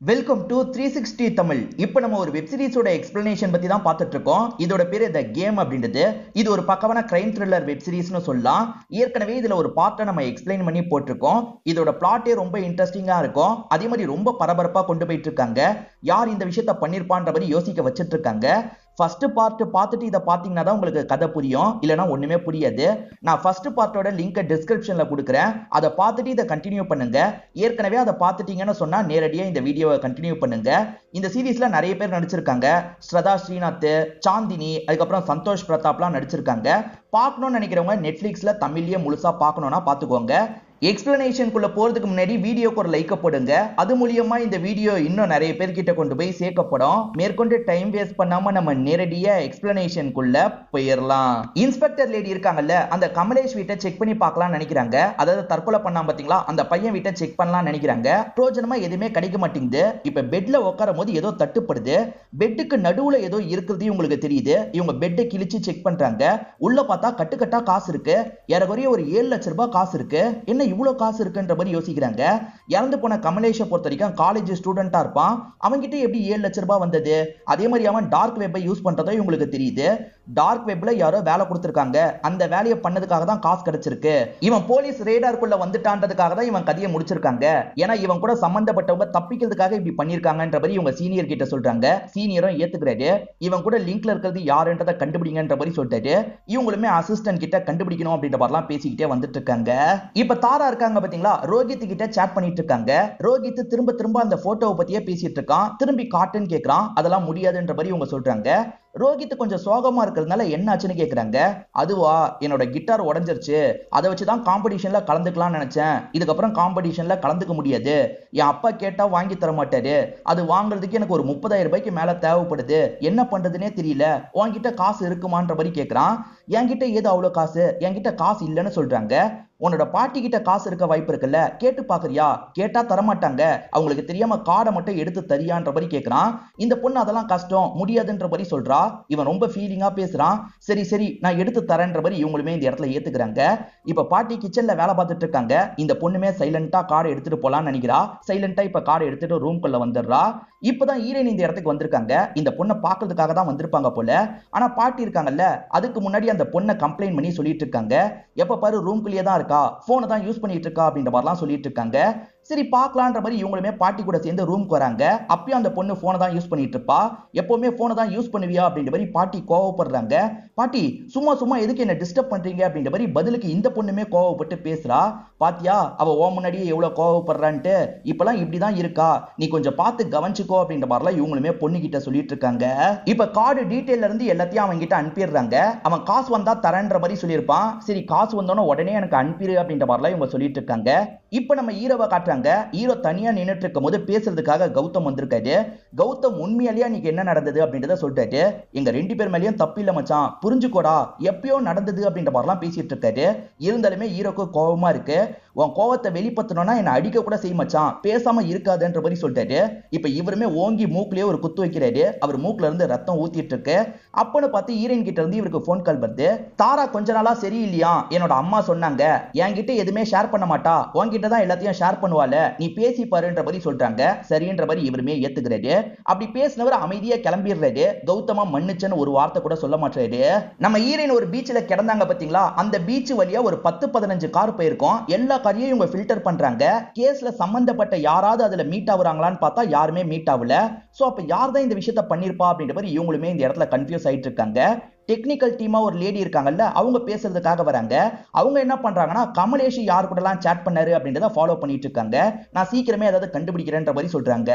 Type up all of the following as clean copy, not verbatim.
Welcome to 360 Tamil. இப்போ நம்ம ஒரு வெப் சீரிஸோட எக்ஸ்பிளனேஷன் பத்தி தான் பார்த்துட்டு இருக்கோம். இதோட பேரு த கேம் அப்படின்றது. இது ஒரு பக்கவான கிரைம் த்ரில்லர் வெப் சீரிஸ்னு சொல்லலாம். ஏற்கனவே இதுல ஒரு பார்ட்டை நம்ம எக்ஸ்பிளைன் பண்ணி போட்டிருக்கோம். இதோட பிளாட்டே ரொம்ப இன்ட்ரெஸ்டிங்கா இருக்கும். அதே மாதிரி ரொம்ப பரபரப்பா கொண்டு போயிட்டு இருக்காங்க. யார் இந்த விஷயத்த பண்ணிருப்பான்ற மாதிரி யோசிக்க வச்சிட்டு இருக்காங்க. ஃபர்ஸ்ட் பார்ட் பார்த்துட்டு இதை பார்த்தீங்கன்னா தான் உங்களுக்கு கதை புரியும், இல்லைனா ஒண்ணுமே புரியாது. நான் ஃபர்ஸ்ட் பார்ட்டோட லிங்கை டிஸ்கிரிப்ஷன்ல கொடுக்குறேன். அதை பார்த்துட்டு இதை கண்டினியூ பண்ணுங்க. ஏற்கனவே அதை பார்த்துட்டீங்கன்னு சொன்னா நேரடியாக இந்த வீடியோவை கண்டினியூ பண்ணுங்க. இந்த சீரீஸ்ல நிறைய பேர் நடிச்சிருக்காங்க. ஸ்ரதா ஸ்ரீநாத், சாந்தினி, அதுக்கப்புறம் சந்தோஷ் பிரதாப்லாம் நடிச்சிருக்காங்க. பார்க்கணும்னு நினைக்கிறவங்க நெட்ஃபிளிக்ஸ்ல தமிழ்லயே முழுசா பார்க்கணும்னா பார்த்துக்கோங்க. எக்ஸ்பிளனேஷனுக்குள்ள போறதுக்கு முன்னாடி வீடியோக்கு ஒரு லைக் போடுங்க. அது மூலியமா இந்த வீடியோ இன்னும் நிறைய பேர்கிட்ட கொண்டு போய் சேர்க்கப்படும். மேற்கொண்டு டைம் வேஸ்ட் பண்ணாம நம்ம நேரடியா எக்ஸ்பிளனேஷனுக்குள்ள போயிடலாம். இன்ஸ்பெக்டர் லேடி இருக்காங்கல்ல, அந்த கமலேஷ் வீட்டை செக் பண்ணி பார்க்கலாம்னு நினைக்கிறாங்க. அதாவது தற்கொலை பண்ணாம பாத்தீங்களா, அந்த பையன் வீட்டை செக் பண்ணலாம் நினைக்கிறாங்க. பிரோஜனமா எதுவுமே கிடைக்க மாட்டேங்குது. இப்ப பெட்ல உட்காரும் போது ஏதோ தட்டுப்படுது. பெட்டுக்கு நடுவுல ஏதோ இருக்கிறது உங்களுக்கு தெரியுது. இவங்க பெட்டை கிழிச்சு செக் பண்றாங்க. உள்ள பார்த்தா கட்டுக்கட்டா காசு இருக்கு. ஏறக்குறைய ஒரு 7 லட்சம் ரூபாய் காசு இருக்கு. என்ன இவ்வளவு காசு இருக்குன்ற மாதிரி யோசிக்கிறாங்க. இறந்து போன கமலேஷை பொறுத்த வரைக்கும் காலேஜ் ஸ்டூடெண்டா இருப்பான். அவன்கிட்ட எப்படி 7 லட்சம் ரூபாய் வந்தது? அதே மாதிரி அவன் டார்க் வெப்பை யூஸ் பண்றதோ இவங்களுக்கு தெரியுது. டார்க் வெப்ல யாரோ வேலை கொடுத்திருக்காங்க. அந்த வேலையை பண்ணதுக்காக தான் காசு கிடைச்சிருக்கு. இவன் போலீஸ் ரேடாருக்குள்ள வந்துட்டான்றதுக்காக தான் இவன் கதையை முடிச்சிருக்காங்க. ஏன்னா இவன் கூட சம்பந்தப்பட்டவங்க தப்பிக்கிறதுக்காக இப்படி பண்ணிருக்காங்கன்ற மாதிரி இவங்க சீனியர் கிட்ட சொல்றாங்க. சீனியரும் ஏத்துக்கிறாரு. இவன் கூட லிங்க்ல இருக்கிறது யாருன்றதை கண்டுபிடிங்கன்ற மாதிரி சொல்லிட்டாரு. இவங்களுமே அசிஸ்டன்ட் கிட்ட கண்டுபிடிக்கணும் அப்படின்ற மாதிரிலாம் பேசிக்கிட்டே வந்துட்டு இருக்காங்க. இப்ப தாரா இருக்காங்க பாத்தீங்களா, ரோஹித் கிட்ட சாட் பண்ணிட்டு இருக்காங்க. ரோஹித் திரும்ப திரும்ப அந்த போட்டோவை பத்தியே பேசிட்டு இருக்கான். திரும்பி காட்டுன்னு கேக்குறான். அதெல்லாம் முடியாதுன்ற மாதிரி இவங்க சொல்றாங்க. ரோஹித் கொஞ்சம் சோகமா இருக்கிறதுனால என்ன ஆச்சுன்னு கேக்குறாங்க. அதுவா, என்னோட கிட்டார் உடைஞ்சிருச்சு. அதை வச்சுதான் காம்படிஷன்ல கலந்துக்கலாம்னு நினைச்சேன். இதுக்கப்புறம் காம்படிஷன்ல கலந்துக்க முடியாது. என் அப்பா கேட்டா வாங்கி தர மாட்டாரு. அது வாங்குறதுக்கு எனக்கு ஒரு 30,000 ரூபாய்க்கு மேல தேவைப்படுது. என்ன பண்றதுன்னே தெரியல. உன்கிட்ட காசு இருக்குமான்ற மாதிரி கேக்குறான். என்கிட்ட ஏது அவ்வளவு காசு? என்கிட்ட காசு இல்லைன்னு சொல்றாங்க. உன்னோட பாட்டி கிட்ட காசு இருக்க வாய்ப்பு இருக்குல்ல, கேட்டு பாக்குறியா? கேட்டா தரமாட்டாங்க. அவங்களுக்கு தெரியாம கார்டை மட்டும் எடுத்து தரியான்ற மாதிரி கேக்குறான். இந்த பொண்ணு அதெல்லாம் கஷ்டம், முடியாதுன்ற மாதிரி சொல்றா. இவன் ரொம்ப ஃபீலிங்கா பேசுறான். சரி சரி நான் எடுத்து தரேன்ற மாதிரி இவங்களுமே இந்த இடத்துல ஏத்துக்கிறாங்க. இப்ப பாட்டி கிச்சன்ல வேலை பார்த்துட்டு இருக்காங்க. இந்த பொண்ணுமே சைலண்டா கார்டை எடுத்துட்டு போலான்னு நினைக்கிறா. சைலண்டா இப்ப கார்டை எடுத்துட்டு ரூம்குள்ள வந்துடுறா. இப்பதான் ஈரன் இந்த இடத்துக்கு வந்திருக்காங்க. இந்த பொண்ணை பாக்குறதுக்காக தான் வந்திருப்பாங்க போல. ஆனா பாட்டி இருக்காங்கல்ல, அதுக்கு முன்னாடி அந்த பொண்ணை கம்ப்ளைண்ட் பண்ணி சொல்லிட்டு இருக்காங்க. எப்ப பாரு ரூம்குள்ளேயே தான் இருக்கா, போனை தான் யூஸ் பண்ணிட்டு இருக்கா அப்படின்ற மாதிரிலாம் சொல்லிட்டு இருக்காங்க. சரி பார்க்கலான்ற மாதிரி இவங்களுமே பாட்டி கூட சேர்ந்து ரூம்க்கு வராங்க. அப்பயும் அந்த பொண்ணு போனை தான் யூஸ் பண்ணிட்டு இருப்பா. எப்பவுமே போனை தான் யூஸ் பண்ணுவியா அப்படின்ற மாதிரி பாட்டி கோவப்படுறாங்க. பாட்டி சும்மா சும்மா எதுக்கு என்ன டிஸ்டர்ப் பண்றீங்க அப்படின்ற மாதிரி பதிலுக்கு இந்த பொண்ணுமே கோவப்பட்டு பேசுறா. பாத்தியா அவ ஓ முன்னாடியே எவ்வளவு கோவப்படுறான்ட்டு. இப்பெல்லாம் இப்படிதான் இருக்கா, நீ கொஞ்சம் பார்த்து கவனிச்சுக்கோ அப்படின்ற மாதிரிலாம் இவங்களுமே பொண்ணு கிட்ட சொல்லிட்டு இருக்காங்க. இப்ப கார்டு டீடைல்ல இருந்து எல்லாத்தையும் அவங்க கிட்ட அனுப்பிடுறாங்க. அவன் காசு வந்தா தரேன்ற மாதிரி சொல்லியிருப்பான். சரி காசு வந்தோன்னு உடனே எனக்கு அனுப்பிடு அப்படின்ற மாதிரிலாம் இவங்க சொல்லிட்டு இருக்காங்க. இப்ப நம்ம ஹீரோவை காட்டுறாங்க. ஹீரோ தனியா நின்னுட்டு இருக்கும் போது பேசுறதுக்காக கௌதம் வந்திருக்காரு. கௌதம் உண்மையிலேயே நீங்க என்ன நடந்தது அப்படின்றத சொல்லிட்டாரு. எங்க 2 பேர் மேலயும் தப்பு இல்ல மச்சான், புரிஞ்சுக்கோடா, எப்பயோ நடந்தது அப்படின்ற மாதிரிலாம் பேசிட்டு இருக்காரு. இருந்தாலுமே ஹீரோக்கு கோபமா இருக்கு. உன் கோவத்தை வெளிப்படுத்தணும்னா என்ன அடிக்க கூட செய்ய மச்சான், பேசாம இருக்காதுன்ற மாதிரி சொல்லிட்டாரு. இப்ப இவருமே ஓங்கி மூக்குலயே ஒரு குத்து வைக்கிறாரு. அவர் மூக்குல இருந்து ரத்தம் ஊத்திட்டு இருக்கு. அப்பன்னு பார்த்து ஹீரோயின் கிட்ட இருந்து இவருக்கு போன் கால் வருது. தாரா கொஞ்ச நாளா சரியில்லையா, என்னோட அம்மா சொன்னாங்க. என்கிட்ட எதுவுமே ஷேர் பண்ண மாட்டா, உன்கிட்ட தான் எல்லாத்தையும் ஷேர் பண்ணுவால, நீ பேசி பாருன்ற மாதிரி சொல்றாங்க. சரின்ற மாதிரி இவருமே ஏத்துக்கிறாரு. அப்படி பேசினவர் அமைதியா கிளம்பிடுறாரு. கௌதமா மன்னிச்சன்னு ஒரு வார்த்தை கூட சொல்ல மாட்டாரு. நம்ம ஹீரோயின் ஒரு பீச்ல கிடந்தாங்க பாத்தீங்களா, அந்த பீச் வழியா ஒரு 10-15 கார் போயிருக்கும். எல்லா காரையும் இவங்க ஃபில்டர் பண்றாங்க. கேஸ்ல சம்பந்தப்பட்ட யாராவது அதுல மீட் ஆகுறாங்களான்னு பார்த்தா யாருமே மீட் ஆகல. சோ அப்ப யார் தான் இந்த விஷயத்தை பண்ணிருப்பா அப்படின்ற மாதிரி இவங்களுமே இந்த இடத்துல கன்ஃபியூஸ் ஆயிட்டு இருக்காங்க. டெக்னிக்கல் டீமா ஒரு லேடி இருக்காங்கல்ல, அவங்க பேசுறதுக்காக வராங்க. அவங்க என்ன பண்றாங்கன்னா, கமலேஷ் யார் கூட எல்லாம் சாட் பண்ணாரு அப்படின்றத ஃபாலோ பண்ணிட்டு இருக்காங்க. நான் சீக்கிரமே ஏதாவது கண்டுபிடிக்கிறேன்ற மாதிரி சொல்றாங்க.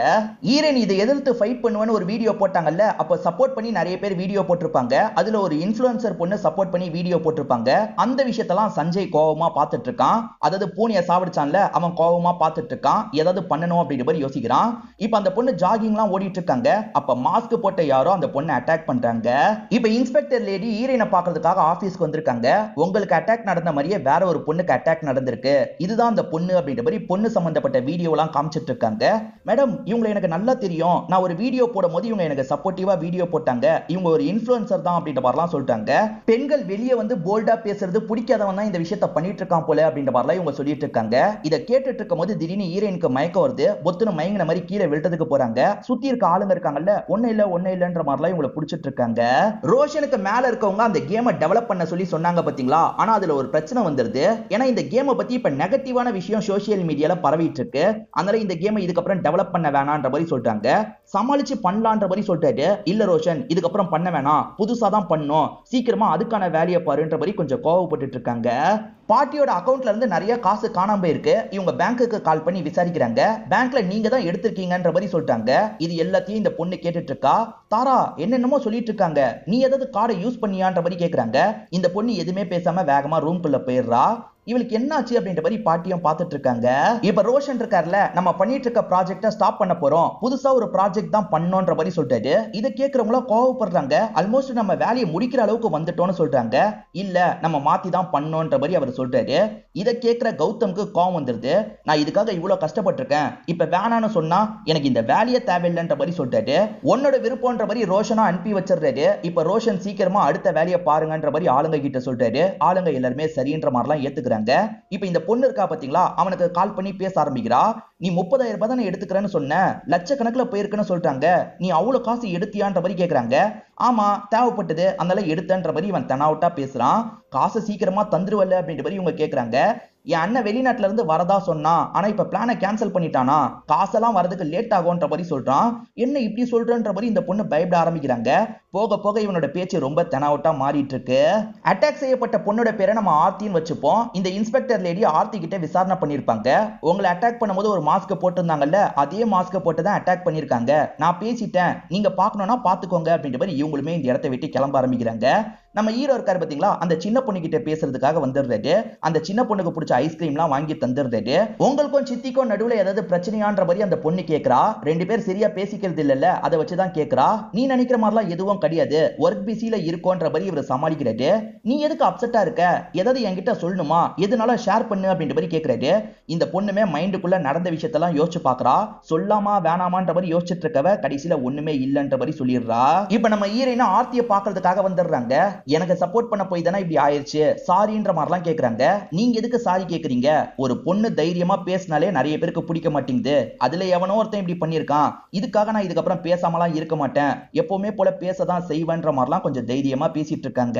ஈரன் இதை எதிர்த்து ஃபைட் பண்ணுவேன்னு ஒரு வீடியோ போட்டாங்கல்ல, அப்ப சப்போர்ட் பண்ணி நிறைய பேர் வீடியோ போட்டிருப்பாங்க. அதுல ஒரு இன்ஃப்ளூயன்சர் பொண்ணு சப்போர்ட் பண்ணி வீடியோ போட்டிருப்பாங்க. அந்த விஷயத்தெல்லாம் சஞ்சய் கோவமா பார்த்துட்டு இருக்கான். அதாவது பூனையை சாவடிச்சான்ல, அவன் கோவமா பார்த்துட்டு இருக்கான். ஏதாவது பண்ணணும் அப்படின்ற மாதிரி யோசிக்கிறான். இப்ப அந்த பொண்ணு ஜாகிங்லாம் ஓடிட்டு இருக்காங்க. அப்ப மாஸ்க் போட்ட யாரோ அந்த பொண்ணை அட்டாக் பண்றாங்க. இப்ப இன்ஸ்பெக்டர் இன்ஸ்பெக்டர் லேடி ஹீரோயினை பார்க்கிறதுக்காக ஆபீஸ்க்கு வந்திருக்காங்க. உங்களுக்கு அட்டாக் நடந்த மாதிரியே வேற ஒரு பொண்ணுக்கு அட்டாக் நடந்திருக்கு, இதுதான் அந்த பொண்ணு அப்படின்ற மாதிரி பொண்ணு சம்பந்தப்பட்ட வீடியோ எல்லாம் காமிச்சிட்டு இருக்காங்க. மேடம், இவங்களை எனக்கு நல்லா தெரியும், நான் ஒரு வீடியோ போடும்போது இவங்க எனக்கு சப்போர்ட்டிவா வீடியோ போட்டாங்க, இவங்க ஒரு இன்ஃப்ளூயன்சர் தான் அப்படின்ற மாதிரிலாம் சொல்லிட்டாங்க. பெண்கள் வெளியே வந்து போல்டா பேசுறது பிடிக்காதவன் தான் இந்த விஷயத்தை பண்ணிட்டு இருக்கான் போல அப்படின்ற மாதிரிலாம் இவங்க சொல்லிட்டு இருக்காங்க. இதை கேட்டுட்டு இருக்கும் போது திடீர்னு ஹீரோயினுக்கு மயக்கம் வருது. பொத்துன்னு மயங்கின மாதிரி கீழே விழுறதுக்கு போறாங்க. சுத்தி இருக்க ஆளுங்க இருக்காங்கல்ல, ஒண்ணு இல்லன்ற மாதிரிலாம் இவங்களை பிடிச்சிட்டு இருக்காங்க. ரோஷனுக்கு மேல இருக்கவங்க அந்த கேமை டெவலப் பண்ண சொல்லி சொன்னாங்க பாத்தீங்களா, ஆனா அதுல ஒரு பிரச்சனை வந்துருது. ஏன்னா இந்த கேமை பத்தி இப்ப நெகட்டிவான விஷயம் சோசியல் மீடியால பரவிட்டு இருக்கு. அதனால இந்த கேமை இதுக்கப்புறம் டெவலப் பண்ண வேணான்ற மாதிரி சொல்லிட்டாங்க. சமாளிச்சு பண்ணலான்ற மாதிரி சொல்லிட்டாரு. இல்ல ரோஷன், இதுக்கப்புறம் பண்ண வேணாம், புதுசா தான் பண்ணணும், சீக்கிரமா அதுக்கான வேலையை பாருன்ற மாதிரி கொஞ்சம் கோவப்பட்டு இருக்காங்க. பாட்டியோட அக்கவுண்ட்ல இருந்து நிறைய காசு காணாம போயிருக்கு. இவங்க பேங்க்குக்கு கால் பண்ணி விசாரிக்கிறாங்க. பேங்க்ல நீங்க தான் எடுத்திருக்கீங்கன்ற மாதிரி சொல்லிட்டாங்க. இது எல்லாத்தையும் இந்த பொண்ணு கேட்டுட்டு இருக்கா. தாரா என்னென்னமோ சொல்லிட்டு இருக்காங்க, நீ ஏதாவது கார்டை யூஸ் பண்ணியான்ற மாதிரி கேக்குறாங்க. இந்த பொண்ணு எதுவுமே பேசாம வேகமா ரூம்குள்ள போயிடுறா. இவளுக்கு என்னாச்சு அப்படின்ற மாதிரி பாட்டியும் பார்த்துட்டு இருக்காங்க. இப்ப ரோஷன் இருக்கார்ல, நம்ம பண்ணிட்டு இருக்க ப்ராஜெக்ட ஸ்டாப் பண்ண போறோம், புதுசா ஒரு ப்ராஜெக்ட் தான் பண்ணோன்ற மாதிரி சொல்லிட்டாரு. இதை கேட்கறவங்கள கோவப்படுறாங்க. ஆல்மோஸ்ட் நம்ம வேலையை முடிக்கிற அளவுக்கு வந்துட்டோம்னு சொல்றாங்க. இல்ல நம்ம மாத்தி தான் பண்ணோன்ற மாதிரி அவர் சொல்றாரு. இதை கேட்கிற கௌதம்க்கு கோவம் வந்துருது. நான் இதுக்காக இவ்வளவு கஷ்டப்பட்டிருக்கேன், இப்ப வேணான்னு சொன்னா எனக்கு இந்த வேலையே தேவையில்லைன்ற மாதிரி சொல்லிட்டாரு. உன்னோட விருப்பம்ன்ற மாதிரி ரோஷனா அனுப்பி வச்சிடுறாரு. இப்ப ரோஷன் சீக்கிரமா அடுத்த வேலையை பாருங்கன்ற மாதிரி ஆளுங்க கிட்ட சொல்றாரு. ஆளுங்க எல்லாருமே சரின்ற மாதிரிலாம் ஏத்துக்கிறாங்க. இப்ப இந்த பொண்ணு இருக்கா பாத்தீங்களா, அவனுக்கு கால் பண்ணி பேச ஆரம்பிக்கிறா. நீ 30,000 ரூபாய் தானே எடுத்துக்கிறேன்னு சொன்ன, லட்சக்கணக்கில் போயிருக்குன்னு சொல்லிட்டாங்க, நீ அவ்வளவு காசு எடுத்தியான்ற மாதிரி கேக்குறாங்க. ஆமா தேவைப்பட்டது, அதனால எடுத்தன்ற மாதிரி இவன் தெனாவட்டா பேசுறான். காசை சீக்கிரமா தந்துருவல்ல அப்படின்ற மாதிரி இவங்க கேக்குறாங்க. என் அண்ணன் வெளிநாட்டுல இருந்து வரதா சொன்னா, ஆனா இப்ப பிளானை கேன்சல் பண்ணிட்டானா, காசெல்லாம் வரதுக்கு லேட் ஆகும்ன்ற மாதிரி சொல்றான். என்ன இப்படி சொல்றன்ற மாதிரி இந்த பொண்ணு பயப்பட ஆரம்பிக்கிறாங்க. போக போக இவனோட பேச்சு ரொம்ப தெனாவட்டா மாறிட்டு இருக்கு. அட்டாக் செய்யப்பட்ட பொண்ணோட பேரை நம்ம ஆர்த்தின்னு வச்சுப்போம். இந்த இன்ஸ்பெக்டர் லேடி ஆர்த்தி கிட்ட விசாரணை பண்ணிருப்பாங்க. உங்களை அட்டாக் பண்ணும்போது ஒரு மாஸ்க் போட்டிருந்தாங்கல்ல, அதே மாஸ்க் போட்டு தான் அட்டாக் பண்ணிருக்காங்க, நான் பேசிட்டேன், நீங்க பாக்கணும்னா பாத்துக்கோங்க அப்படின்ற மாதிரி இவங்களுமே இந்த இடத்தை விட்டு கிளம்ப ஆரம்பிக்கிறாங்க. நம்ம ஹீரோ இருக்காரு பாத்தீங்களா, அந்த சின்ன பொண்ணு கிட்ட பேசுறதுக்காக வந்துடுறாரு. அந்த சின்ன பொண்ணுக்கு பிடிச்ச ஐஸ்கிரீம்லாம் வாங்கி தந்துடுறாரு. உங்களுக்கும் சித்திக்கும் நடுவுல ஏதாவது பிரச்சனையான்ற மாதிரி அந்த பொண்ணு கேக்குறா. ரெண்டு பேர் சரியா பேசிக்கிறது இல்லல்ல, அதை வச்சுதான் கேக்குறா. நீ நினைக்கிற மாதிரிலாம் எதுவும் கிடையாது, ஒர்க் பிஸில இருக்கோன்ற மாதிரி இவர் சமாளிக்கிறாரு. நீ எதுக்கு அப்செட்டா இருக்க, ஏதாவது என்கிட்ட சொல்லணுமா, எதுனால ஷேர் பண்ணு அப்படின்ற மாதிரி கேக்குறாரு. இந்த பொண்ணுமே மைண்டுக்குள்ள நடந்த விஷயத்தெல்லாம் யோசிச்சு பாக்குறா. சொல்லாமா வேணாமான்ற மாதிரி யோசிச்சுட்டு இருக்கவ கடைசியில ஒண்ணுமே இல்லன்ற மாதிரி சொல்லிடுறா. இப்ப நம்ம ஹீரோயினா ஆர்த்தியை பாக்குறதுக்காக வந்துடுறாங்க. எனக்கு சப்போர்ட் பண்ண போய் தானே இப்படி ஆயிடுச்சு, சாரின்ற மாதிரிலாம் கேக்குறாங்க. நீங்க எதுக்கு சாரி கேக்குறீங்க, ஒரு பொண்ணு தைரியமா பேசினாலே நிறைய பேருக்கு பிடிக்க மாட்டேங்குது, அதுல எவனோ ஒருத்தன் இப்படி பண்ணிருக்கான், இதுக்காக நான் இதுக்கப்புறம் பேசாமலாம் இருக்க மாட்டேன், எப்பவுமே போல பேசதான் செய்வேன்ற மாதிரிலாம் கொஞ்சம் தைரியமா பேசிட்டு இருக்காங்க.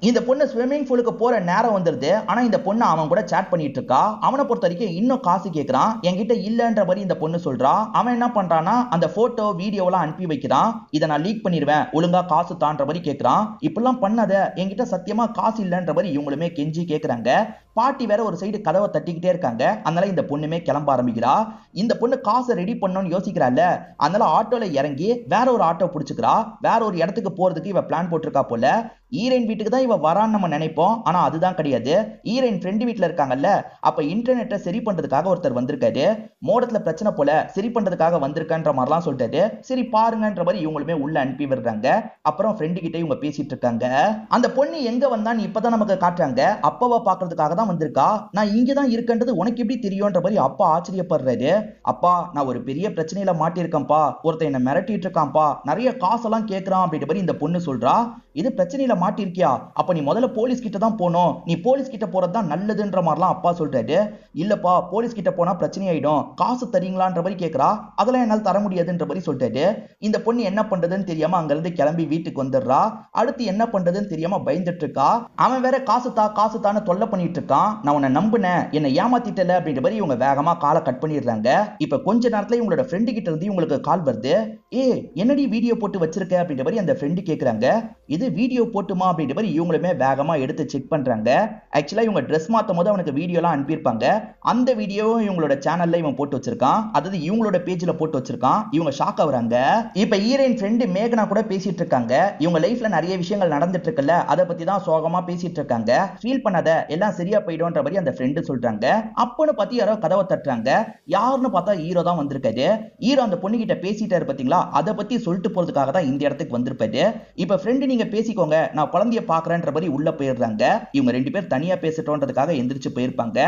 இந்த பொண்ணு ஸ்விம்மிங் பூலுக்கு போற நேரம் வந்துருது. ஆனா இந்த பொண்ணு அவன் கூட சாட் பண்ணிட்டு இருக்கா. அவனை பொறுத்த வரைக்கும் இன்னும் காசு கேட்கிறான். என்கிட்ட இல்லன்ற மாதிரி இந்த பொண்ணு சொல்றா. அவன் என்ன பண்றானா, அந்த போட்டோ வீடியோலாம் அனுப்பி வைக்கிறான். இதை நான் லீக் பண்ணிடுவேன், ஒழுங்கா காசு தான்ற மாதிரி கேட்கிறான். இப்பெல்லாம் பண்ணாத, என்கிட்ட சத்தியமா காசு இல்லன்ற மாதிரி இவங்களுமே கெஞ்சி கேக்குறாங்க. பாட்டி வேற ஒரு சைடு கதவை தட்டிக்கிட்டே இருக்காங்க. அதனால இந்த பொண்ணுமே கிளம்ப ஆரம்பிக்கிறா. இந்த பொண்ணு காசை ரெடி பண்ணணும்னு யோசிக்கிறாள். அதனால ஆட்டோல இறங்கி வேற ஒரு ஆட்டோ பிடிச்சுக்கிறா. வேற ஒரு இடத்துக்கு போறதுக்கு இவ பிளான் போட்டிருக்கா போல. ஈரன் வீட்டுக்கு தான் இவ வரான்னு நம்ம நினைப்போம், ஆனா அதுதான் கிடையாது. ஈரன் ஃப்ரெண்டு வீட்டுல இருக்காங்கல்ல, அப்ப இன்டர்நெட்டை சரி பண்றதுக்காக ஒருத்தர் வந்திருக்காரு. மோடத்துல பிரச்சனை போல, சரி பண்றதுக்காக வந்திருக்கன்ற மாதிரிலாம் சொல்லிட்டாரு. சரி பாருங்கன்ற மாதிரி இவங்களுமே உள்ள அனுப்பி விடுறாங்க. அப்புறம் ஃப்ரெண்டு கிட்ட இவங்க பேசிட்டு இருக்காங்க. அந்த பொண்ணு எங்க வந்தான்னு இப்பதான் நமக்கு காட்டுறாங்க. அப்பாவை பாக்குறதுக்காக தான் வந்திருக்கா. நான் இங்கதான் இருக்கன்றது உனக்கு எப்படி தெரியும்ன்ற மாதிரி அப்பா ஆச்சரியப்படுறாரு. அப்பா, நான் ஒரு பெரிய பிரச்சனையில மாட்டிருக்கேன்ப்பா, ஒருத்தன் என்ன மிரட்டிட்டு இருக்கான்ப்பா, நிறைய காசெல்லாம் கேட்கறான் அப்படின்ற மாதிரி இந்த பொண்ணு சொல்றா. இது பிரச்சனையில மாட்டிருக்கியா, அப்ப நீ முதல்ல போலீஸ் கிட்ட தான் போனோம், நீ போலீஸ் கிட்ட போறதுதான் நல்லதுன்ற மாதிரிலாம் அப்பா சொல்றாரு. இல்லப்பா, போலீஸ் கிட்ட போனா பிரச்சனை ஆயிடும், காசு தரீங்களான்ற மாதிரி கேக்குறா. அதெல்லாம் என்னால் தர முடியாதுன்ற மாதிரி சொல்லிட்டாரு. இந்த பொண்ணு என்ன பண்றதுன்னு தெரியாம அங்க இருந்து கிளம்பி வீட்டுக்கு வந்துடுறா. அடுத்து என்ன பண்றதுன்னு தெரியாம பயந்துட்டு இருக்கா. அவன் வேற காசு தான்னு தொல்லை பண்ணிட்டு இருக்கான். நான் உன்னை நம்புனேன், என்னை ஏமாத்திட்டல அப்படின்ற மாதிரி இவங்க வேகமா காலை கட் பண்ணிடுறாங்க. இப்ப கொஞ்ச நேரத்துல இவங்களோட ஃப்ரெண்டு கிட்ட இருந்து இவங்களுக்கு கால் வருது. என்னடி வீடியோ போட்டு வச்சிருக்க அப்படின்ற மாதிரி அந்த ஃப்ரெண்டு கேக்குறாங்க. இது வீடியோ போட்டுமா அப்படின்ற மாதிரி இவங்களுமே வேகமா எடுத்து செக் பண்றாங்க. ஆக்சுவலா இவங்க ட்ரெஸ் மாத்தும் போது அவனுக்கு வீடியோலாம் அனுப்பியிருப்பாங்க. அந்த வீடியோவும் இவங்களோட சேனல்ல இவன் போட்டு வச்சிருக்கான், அதாவது இவங்களோட பேஜ்ல போட்டு வச்சிருக்கான். இவங்க ஷாக் ஆகுறாங்க. இப்ப ஹீரோயின் ஃப்ரெண்டு மேகனா கூட பேசிட்டு இருக்காங்க. இவங்க லைஃப்ல நிறைய விஷயங்கள் நடந்துட்டு இருக்குல்ல, அதை பத்தி தான் சோகமா பேசிட்டு இருக்காங்க. ஃபீல் பண்ணாத, எல்லாம் சரியா போயிடும்ன்ற மாதிரி அந்த ஃப்ரெண்டு சொல்றாங்க. அப்பன்னு பார்த்து யாரோ கதவை தட்டுறாங்க. யாருன்னு பார்த்தா ஹீரோ தான் வந்திருக்காரு. ஹீரோ அந்த பொண்ணு கிட்ட பேசிட்டாரு பாத்தீங்களா, அதை பத்தி சொல்லிட்டு போறதுக்காக தான் இந்த இடத்துக்கு வந்திருப்பாரு. இப்ப ஃப்ரெண்டு நீங்க பேசிக்கோங்க, நான் குழந்தைய பாக்குறேன்ற மாதிரி உள்ள போயிடுறாங்க. இவங்க ரெண்டு பேர் தனியா பேசட்டோன்றதுக்காக எந்திரிச்சு போயிருப்பாங்க.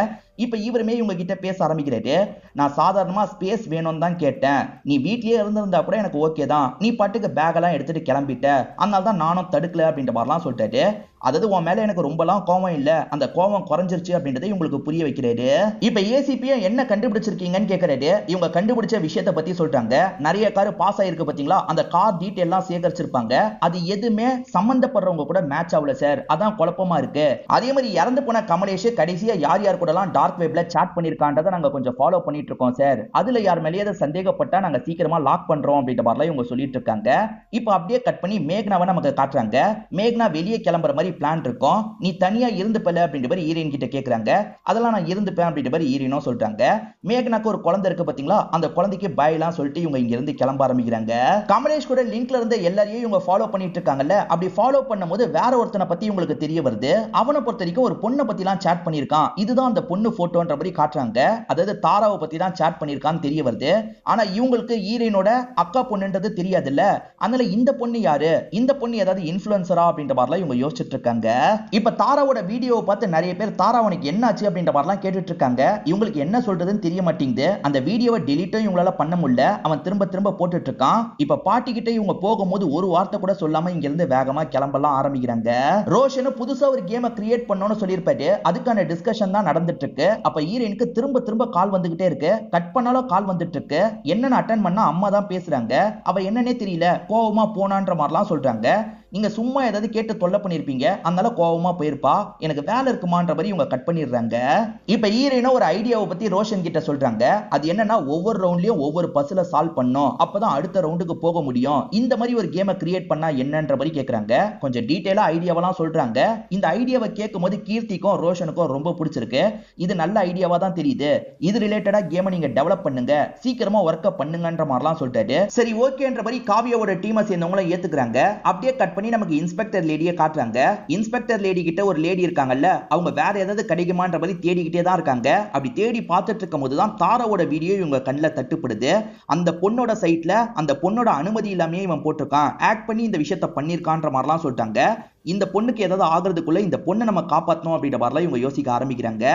இப்ப இவருமே இவங்க கிட்ட பேச ஆரம்பிக்கிறாரு. நான் சாதாரணமா ஸ்பேஸ் வேணும்னு தான் கேட்டேன், நீ வீட்லயே இருந்திருந்தா கூட எனக்கு ஓகே தான், நீ பாட்டுக்கு பேக் எல்லாம் எடுத்துட்டு கிளம்பிட்ட, அதனால தான் நானும் தடுக்கல அப்படின்ற மாதிரிலாம் சொல்லிட்டாரு. அதாவது உன் மேல எனக்கு ரொம்பலாம் கோவம் இல்ல, அந்த கோவம் குறைஞ்சிருச்சு அப்படின்றதை உங்களுக்கு புரிய வைக்கிறாரு. இப்ப ஏசிபியும் என்ன கண்டுபிடிச்சிருக்கீங்கன்னு கேக்குறாரு. இவங்க கண்டுபிடிச்ச விஷயத்தை பத்தி சொல்றாங்க. நிறைய கார் பாஸ் ஆயிருக்கு பாத்தீங்களா, அந்த கார் டீடைல் எல்லாம் சேகரிச்சிருப்பாங்க. அது எதுவுமே சம்பந்தப்படுறவங்க கூட மேட்ச் ஆகல சார், அதான் குழப்பமா இருக்கு. அதே மாதிரி இறந்து போன கமலேஷ் கடைசியா யார் யார் கூட எல்லாம் டார்க் வெப்ல சாட் பண்ணிருக்கான்றதை நாங்க கொஞ்சம் ஃபாலோ பண்ணிட்டு இருக்கோம் சார். அதுல யார் மேலேயே சந்தேகப்பட்டா நாங்க சீக்கிரமா லாக் பண்றோம் அப்படின்ற மாதிரிலாம் இவங்க சொல்லிட்டு இருக்காங்க. இப்ப அப்படியே கட் பண்ணி மேக்னாவை நமக்கு காட்டுறாங்க. மேக்னா வெளியே கிளம்புற மாதிரி பிளான் இருக்கும். நீ தனியா இருந்துப்பல அப்படின்ற மாதிரி ஹீரோயின் கிட்ட கேக்குறாங்க. அதெல்லாம் நான் இருந்துப்பேன் அப்படின்ற மாதிரி ஹீரோயினும் சொல்றாங்க. மேக்னாக்கு ஒரு குழந்தை இருக்கு பாத்தீங்களா, அந்த குழந்தைக்கு பாய் எல்லாம் சொல்லிட்டு இவங்க இங்க இருந்து கிளம்ப ஆரம்பிக்கிறாங்க. கமலேஷ் கூட லிங்க்ல இருந்து எல்லாரையும் இவங்க ஃபாலோ பண்ணிட்டு இருக்காங்கல்ல, அப்படி ஃபாலோ பண்ணும்போது வேற ஒருத்தனை பத்தி உங்களுக்கு தெரிய வருது. அவனை பொறுத்த வரைக்கும் ஒரு பொண்ணை பத்தி எல்லாம் சாட் பண்ணிருக்கான். இதுதான் அந்த பொண்ணு போட்டோன்ற மாதிரி காட்டுறாங்க. அதாவது தாராவை பத்தி தான் சாட் பண்ணிருக்கான்னு தெரிய வருது. ஆனா இவங்களுக்கு ஹீரோயினோட அக்கா பொண்ணுன்றது தெரியாது இல்ல, அதனால இந்த பொண்ணு யாரு, இந்த பொண்ணு ஏதாவது இன்ஃப்ளூயன்சரா அப்படின்ற மாதிரிலாம் இவங்க யோசிச்சுட்டு இருக்காங்க. இப்ப தாராவோட வீடியோவை பார்த்து நிறைய பேர் தாரா அவனுக்கு என்ன ஆச்சு அப்படின்ற மாதிரிலாம் கேட்டுட்டு இருக்காங்க. இவங்களுக்கு என்ன சொல்றதுன்னு தெரிய மாட்டேங்குது. அந்த வீடியோவை டெலீட்டும் இவங்களால பண்ண முடியல. அவன் திரும்ப திரும்ப போட்டுட்டு இருக்கான். இப்ப பாட்டி கிட்ட இவங்க போகும்போது ஒரு வார்த்தை கூட சொல்லாம இங்க இருந்து வேகமா கிளம்பலாம் ஆரம்பிக்கிறாங்க. ரோஷன் புதுசா ஒரு கேமை கிரியேட் பண்ணணும்னு சொல்லியிருப்பாரு. அதுக்கான டிஸ்கஷன் தான் நடந்துட்டு இருக்கு. அப்ப ஹீரோயினுக்கு திரும்ப திரும்ப கால் வந்துகிட்டே இருக்கு. கட் பண்ணாலும் கால் வந்துட்டு இருக்கு. என்னன்னு அட்டென்ட் பண்ணா அம்மா தான் பேசுறாங்க. அவ என்னன்னே தெரியல, கோவமா போனான்ற மாதிரிலாம் சொல்றாங்க. நீங்க சும்மா ஏதாவது கேட்டு தொல்லை பண்ணிருப்பீங்க, அதனால கோவமா போயிருப்பா, எனக்கு வேலை இருக்குமான்ற மாதிரி இவங்க கட் பண்ணிடுறாங்க. இப்ப ஹீரோயினா ஒரு ஐடியாவை பத்தி ரோஷன் கிட்ட சொல்றாங்க. அது என்னன்னா ஒவ்வொரு ரவுண்ட்லயும் ஒவ்வொரு பஸ்ல சால்வ் பண்ணும், அப்பதான் அடுத்த ரவுண்டுக்கு போக முடியும். இந்த மாதிரி ஒரு கேமை கிரியேட் பண்ணா என்னன்ற மாதிரி கேக்குறாங்க. கொஞ்சம் டீடைலா ஐடியாவெல்லாம் சொல்றாங்க. இந்த ஐடியாவை கேட்கும் போது கீர்த்திக்கும் ரோஷனுக்கும் ரொம்ப பிடிச்சிருக்கு. இது நல்ல ஐடியாவா தான் தெரியுது. இது ரிலேட்டடா கேமை நீங்க டெவலப் பண்ணுங்க, சீக்கிரமா ஒர்க் பண்ணுங்கன்ற மாதிரிலாம் சொல்லிட்டாரு. சரி ஓகேன்ற மாதிரி காவியாவோட டீமை சேர்ந்தவங்கள ஏத்துக்கிறாங்க. அப்படியே கட் நமக்கு இன்ஸ்பெக்டர் லேடியை காட்டுறாங்க. இன்ஸ்பெக்டர் லேடி கிட்ட ஒரு லேடி இருக்காங்கல்ல, அவங்க வேற ஏதாவது கிடைக்குமான்ற மாதிரி தேடிக்கிட்டே தான் இருக்காங்க. அப்படி தேடி பார்த்துட்டு இருக்கும் போதுதான் தாராவோட வீடியோ இவங்க கண்ணில் தட்டுப்படுது. அந்த பொண்ணோட சைட்ல அந்த பொண்ணோட அனுமதி இல்லாமே இவன் போட்டிருக்கான், ஆக்ட் பண்ணி இந்த விஷயத்தை பண்ணிருக்கான்ற மாதிரிலாம் சொல்லிட்டாங்க. இந்த பொண்ணுக்கு ஏதாவது ஆகிறதுக்குள்ள இந்த பொண்ணை நம்ம காப்பாற்றணும் அப்படின்ற மாதிரிலாம் இவங்க யோசிக்க ஆரம்பிக்கிறாங்க.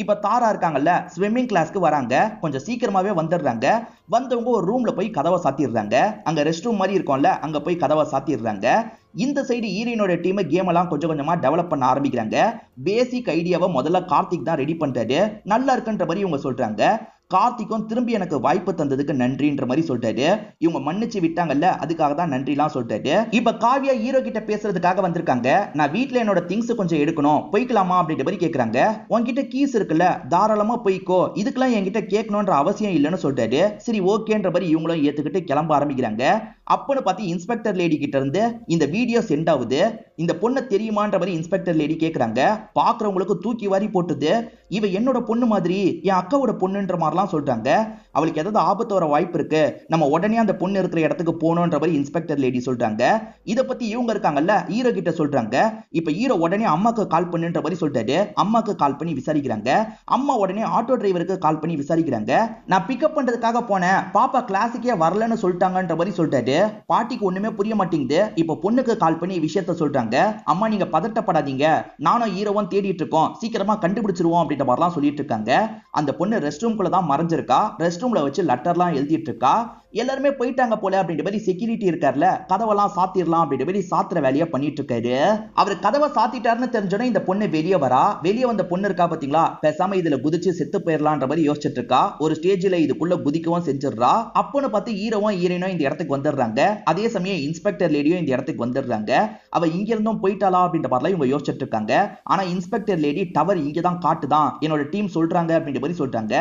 இப்ப தாரா இருக்காங்கல்ல, ஸ்விம்மிங் கிளாஸ்க்கு வராங்க. கொஞ்சம் சீக்கிரமாவே வந்துடுறாங்க. வந்தவங்க ஒரு ரூம்ல போய் கதவை சாத்திடுறாங்க. அங்க ரெஸ்ட் ரூம் மாதிரி இருக்கும்ல, அங்க போய் கதவை சாத்திடுறாங்க. இந்த சைடு ஹீரோயினோட டீம் கேம் எல்லாம் கொஞ்சம் கொஞ்சமா டெவலப் பண்ண ஆரம்பிக்கிறாங்க. பேசிக் ஐடியாவை முதல்ல கார்த்திக் தான் ரெடி பண்றாரு. நல்லா இருக்குன்ற மாதிரி இவங்க சொல்றாங்க. கார்த்திக்கும் திரும்பி எனக்கு வாய்ப்பு தந்ததுக்கு நன்றின்ற மாதிரி சொல்லிட்டாரு. இவங்க மன்னிச்சு விட்டாங்கல்ல, அதுக்காக தான் நன்றிலாம் சொல்லிட்டாரு. இப்ப காவியா ஹீரோ கிட்ட பேசுறதுக்காக வந்திருக்காங்க. நான் வீட்ல என்னோட திங்ஸ் கொஞ்சம் எடுக்கணும், போய்க்கலாமா அப்படின்ற மாதிரி கேக்குறாங்க. உன்கிட்ட கீஸ் இருக்குல்ல, தாராளமா போய்க்கோ, இதுக்கெல்லாம் என்கிட்ட கேட்கணும்ன்ற அவசியம் இல்லைன்னு சொல்லிட்டாரு. சரி ஓகேன்ற மாதிரி இவங்களும் ஏத்துக்கிட்டு கிளம்ப ஆரம்பிக்கிறாங்க. அப்பன்னு பார்த்து இன்ஸ்பெக்டர் லேடி கிட்ட இருந்து இந்த வீடியோ சென்ட் ஆகுது. இந்த பொண்ணு தெரியுமான்ற மாதிரி இன்ஸ்பெக்டர் லேடி கேக்குறாங்க. பாக்குறவங்களுக்கு தூக்கி வாரி போட்டுது. இவ என்னோட பொண்ணு மாதிரி, என் அக்காவோட பொண்ணுன்ற மாதிரிலாம் சொல்றாங்க. அவளுக்கு ஏதாவது ஆபத்து வர வாய்ப்பு இருக்கு, நம்ம உடனே அந்த பொண்ணு இருக்கிற இடத்துக்கு போகணுன்ற மாதிரி இன்ஸ்பெக்டர் லேடி சொல்றாங்க. இத பத்தி இவங்க இருக்காங்கல்ல, ஹீரோ கிட்ட சொல்றாங்க. இப்ப ஹீரோ உடனே அம்மாக்கு கால் பண்ணுன்ற மாதிரி சொல்லிட்டாரு. அம்மாக்கு கால் பண்ணி விசாரிக்கிறாங்க. அம்மா உடனே ஆட்டோ டிரைவருக்கு கால் பண்ணி விசாரிக்கிறாங்க. நான் பிக்கப் பண்றதுக்காக போனேன், பாப்பா கிளாஸுக்கே வரலன்னு சொல்லிட்டாங்கன்ற மாதிரி சொல்லிட்டாரு. பாட்டிக்கு ஒண்ணுமே புரிய மாட்டேங்குது. இப்ப பொண்ணுக்கு கால் பண்ணி விஷயத்த சொல்றாங்க. அம்மா நீங்க பதட்டப்படாதீங்க, நானும் ஹீரோவும் தேடிட்டு இருக்கோம், சீக்கிரமா கண்டுபிடிச்சிருவோம் அப்படின்ற மாதிரிலாம் சொல்லிட்டு இருக்காங்க. அந்த பொண்ணு ரெஸ்ட் ரூம்குள்ள தான் மறைஞ்சிருக்கா. ரெஸ்ட் ரூம்ல வச்சு லெட்டர்லாம் எழுதிட்டு இருக்கா. எல்லாருமே போயிட்டாங்க போல அப்படின்ற மாதிரி செக்யூரிட்டி இருக்கார்ல, கதவெல்லாம் சாத்திரலாம் அப்படின்ற மாதிரி சாத்திர வேலையை பண்ணிட்டு இருக்காரு. அவர் கதவை சாத்திட்டாருன்னு தெரிஞ்சோன்னே இந்த பொண்ணு வெளியே வரா. வெளியே வந்த பொண்ணு இருக்கா பாத்தீங்களா, பேசாம இதுல குதிச்சு செத்து போயிடலான்ற மாதிரி யோசிச்சுட்டு இருக்கா. ஒரு ஸ்டேஜ்ல இதுக்குள்ள குதிக்கவும் செஞ்சிடறா. அப்பன்னு பார்த்து ஹீரோவும் ஹீரோயினும் இந்த இடத்துக்கு வந்துடுறாங்க. அதே சமயம் இன்ஸ்பெக்டர் லேடியும் இந்த இடத்துக்கு வந்துடுறாங்க. அவ இங்க இருந்தும் போயிட்டாளா அப்படின்ற மாதிரிலாம் இவங்க யோசிச்சுட்டு இருக்காங்க. ஆனா இன்ஸ்பெக்டர் லேடி டவர் இங்க தான் காட்டுதான், என்னோட டீம் சொல்றாங்க அப்படின்ற மாதிரி சொல்றாங்க.